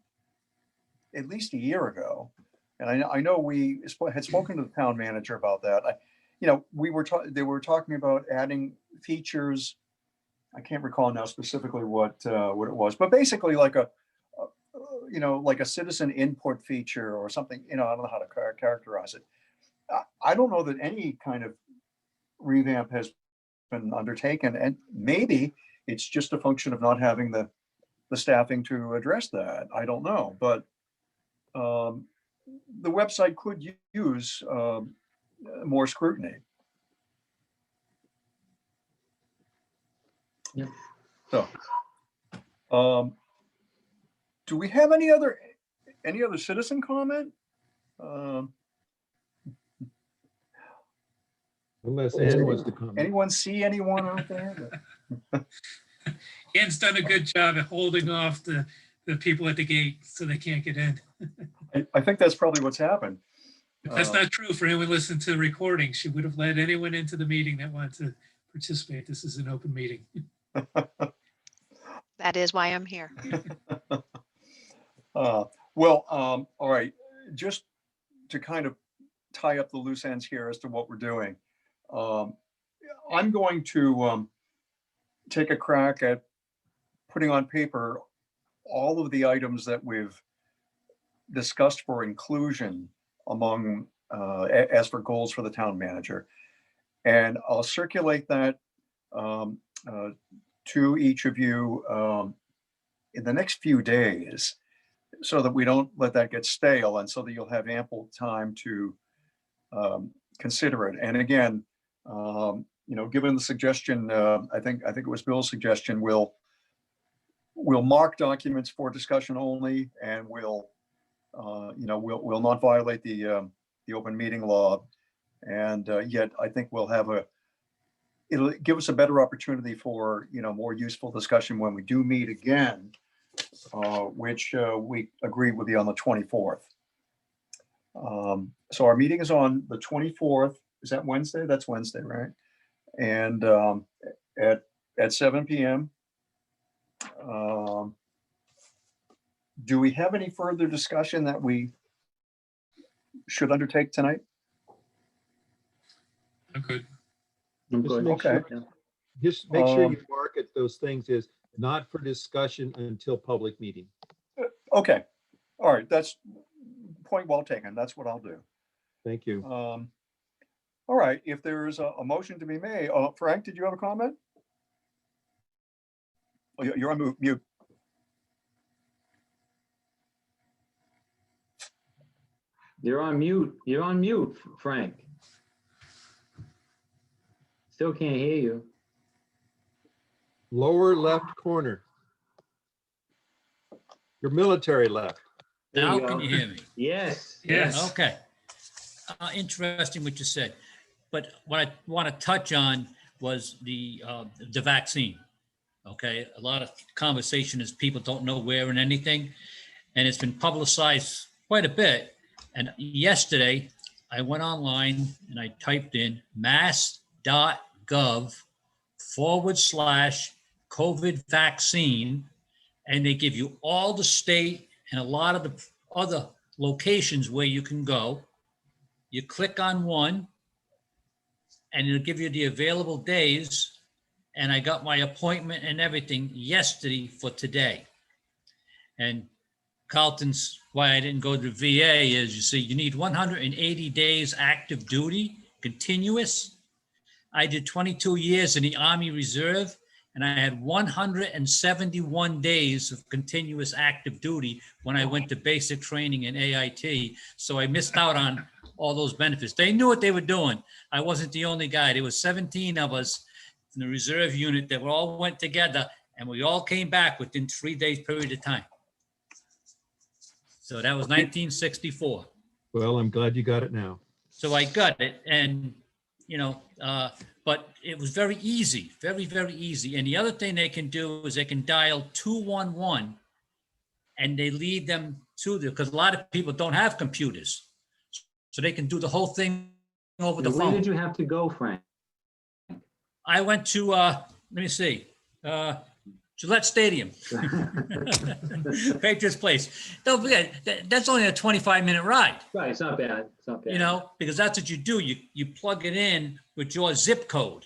at least a year ago. And I know we had spoken to the town manager about that. They were talking about adding features. I can't recall now specifically what it was, but basically like a citizen input feature or something. I don't know how to characterize it. I don't know that any kind of revamp has been undertaken, and maybe it's just a function of not having the staffing to address that. I don't know, but the website could use more scrutiny. Yeah. So, do we have any other citizen comment? Unless Ann wants to comment. Anyone see anyone out there? Ann's done a good job at holding off the people at the gate so they can't get in. I think that's probably what's happened. But that's not true for anyone listening to the recording. She would have let anyone into the meeting that wanted to participate. This is an open meeting. That is why I'm here. All right. Just to kind of tie up the loose ends here as to what we're doing, I'm going to take a crack at putting on paper all of the items that we've discussed for inclusion among as for goals for the town manager, and I'll circulate that to each of you in the next few days, so that we don't let that get stale, and so that you'll have ample time to consider it. And again, given the suggestion, I think it was Bill's suggestion, we'll mark documents for discussion only, and we'll not violate the open meeting law. And yet I think it'll give us a better opportunity for, more useful discussion when we do meet again, which we agreed will be on the 24th. So our meeting is on the 24th. Is that Wednesday? That's Wednesday, right? And at 7 p.m. Do we have any further discussion that we should undertake tonight? I'm good. I'm Just good. make Okay. sure- Just make sure you mark it, those things is not for discussion until public meeting. Okay. All right. That's point well taken. That's what I'll do. Thank you. All right. If there's a motion to be made, Frank, did you have a comment? Oh, you're on mute. You're on mute. You're on mute, Frank. Still can't hear you. Lower left corner. Your military left. There Now you can go. you hear me? Yes. Yes. Okay. Interesting what you said. But what I want to touch on was the vaccine. Okay, a lot of conversation is people don't know where and anything. and it's been publicized quite a bit. And yesterday, I went online and I typed in mass.gov/COVID vaccine, and they give you all the state and a lot of the other locations where you can go. You click on one, and it'll give you the available days. And I got my appointment and everything yesterday for today. And Carlton's why I didn't go to the VA is, you see, you need 180 days active duty, continuous. I did 22 years in the Army Reserve, and I had 171 days of continuous active duty when I went to basic training in AIT. So I missed out on all those benefits. They knew what they were doing. I wasn't the only guy. There was 17 of us in the reserve unit that we all went together, and we all came back within 3 days period of time. So that was 1964. Well, I'm glad you got it now. So I got it, and but it was very easy, very, very easy. And the other thing they can do is they can dial 211, and they lead them to because a lot of people don't have computers, so they can do the whole thing over the Where phone. did you have to go, Frank? I went to let me see, Gillette Stadium, Patriots Place. Don't forget that's only a 25-minute ride. Right, it's not bad. It's not bad. Because that's what you do. You plug it in with your zip code,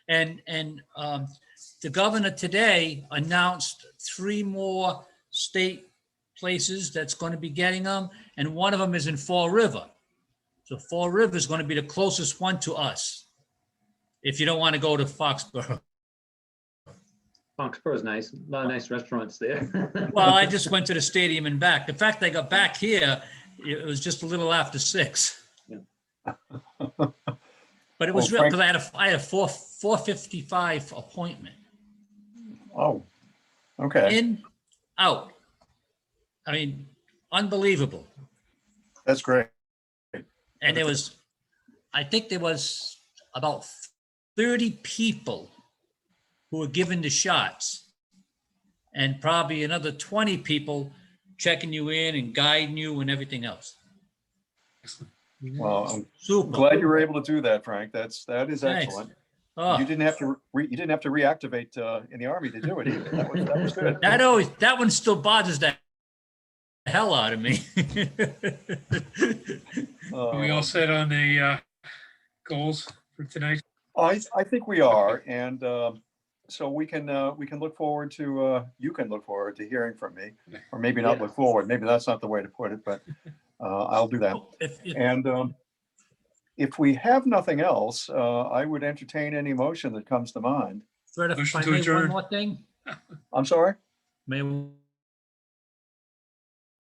and the governor today announced 3 more state places that's going to be getting them, and one of them is in Fall River. So Fall River is going to be the closest one to us. If you don't want to go to Foxborough. Foxborough's nice. A lot of nice restaurants there. Well, I just went to the stadium and back. In fact, I got back here. It was just a little after 6. Yeah. But it was Well, real because I had a 4:55 appointment. Oh, okay. In, out. I mean, unbelievable. That's great. And I think there was about 30 people who were given the shots, and probably another 20 people checking you in and guiding you and everything else. Well, I'm Super. glad you were able to do that, Frank. That is Thanks. excellent. Oh, You didn't have to reactivate in the Army to do it either. That was good. that one still bothers the hell out of me. Are we all set on the goals for tonight? I think we are, and so we can look forward to you can look forward to hearing from me, or maybe not Yeah. look forward. Maybe that's not the way to put it, but I'll do that. And if we have nothing else, I would entertain any motion that comes to mind. Fred, if Motion I to may, adjourn. one more thing. I'm sorry. One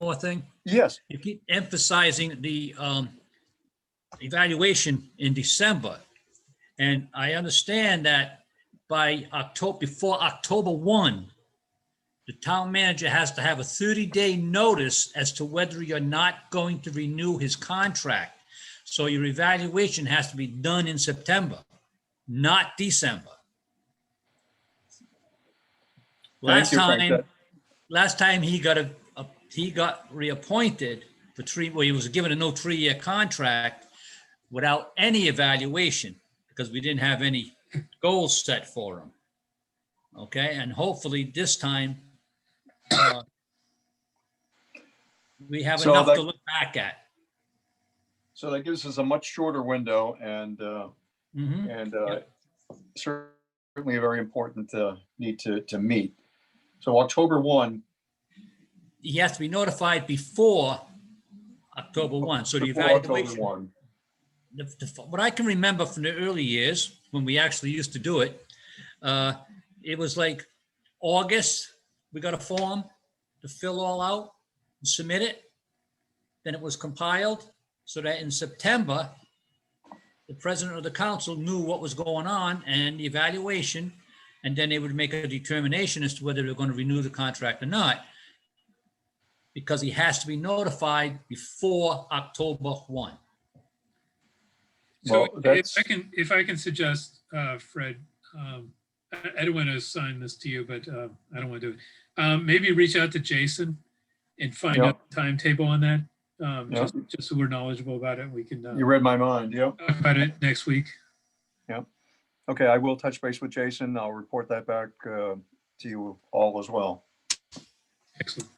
more thing. Yes. You keep emphasizing the evaluation in December. And I understand that by before October 1, the town manager has to have a 30-day notice as to whether you're not going to renew his contract. So your evaluation has to be done in September, not December. Last Thank you, Frank. time he got reappointed for 3, well, he was given a no 3-year contract without any evaluation because we didn't have any goals set for him. Okay, and hopefully this time we have So enough that- to look back at. So that gives us a much shorter window, and Mhm. certainly a very important need to meet. So October 1. He has to be notified before October 1. So the before October evaluation, 1. what I can remember from the early years when we actually used to do it, it was like August, we got a form to fill all out and submit it. Then it was compiled so that in September, the president of the council knew what was going on and the evaluation, and then they would make a determination as to whether they're going to renew the contract or not, because he has to be notified before October 1. So Well, that's- if I can suggest, Fred, I don't want to assign this to you, but I don't want to do it. Maybe reach out to Jason and find Yeah. out the timetable on that. Yeah. Just so we're knowledgeable about it. We can You read my mind, yeah. talk about it next week. Okay, I will touch base with Jason. I'll report that back to you all as well. Excellent.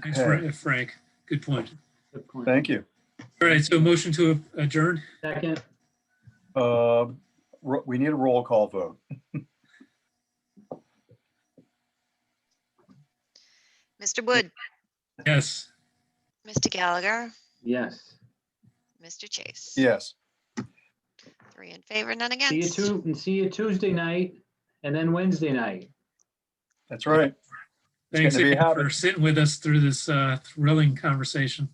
Thanks, Okay, Frank. Good point. Good point. thank you. All right, so motion to adjourn. Second, We need a roll call vote. Mr. Wood, Yes. Mr. Gallagher, yes. Mr. Chase. Yes, 3 in favor, none See you against. see you Tuesday night and then Wednesday night. that's right. Thanks getting to be a again for habit. sitting with us through this thrilling conversation.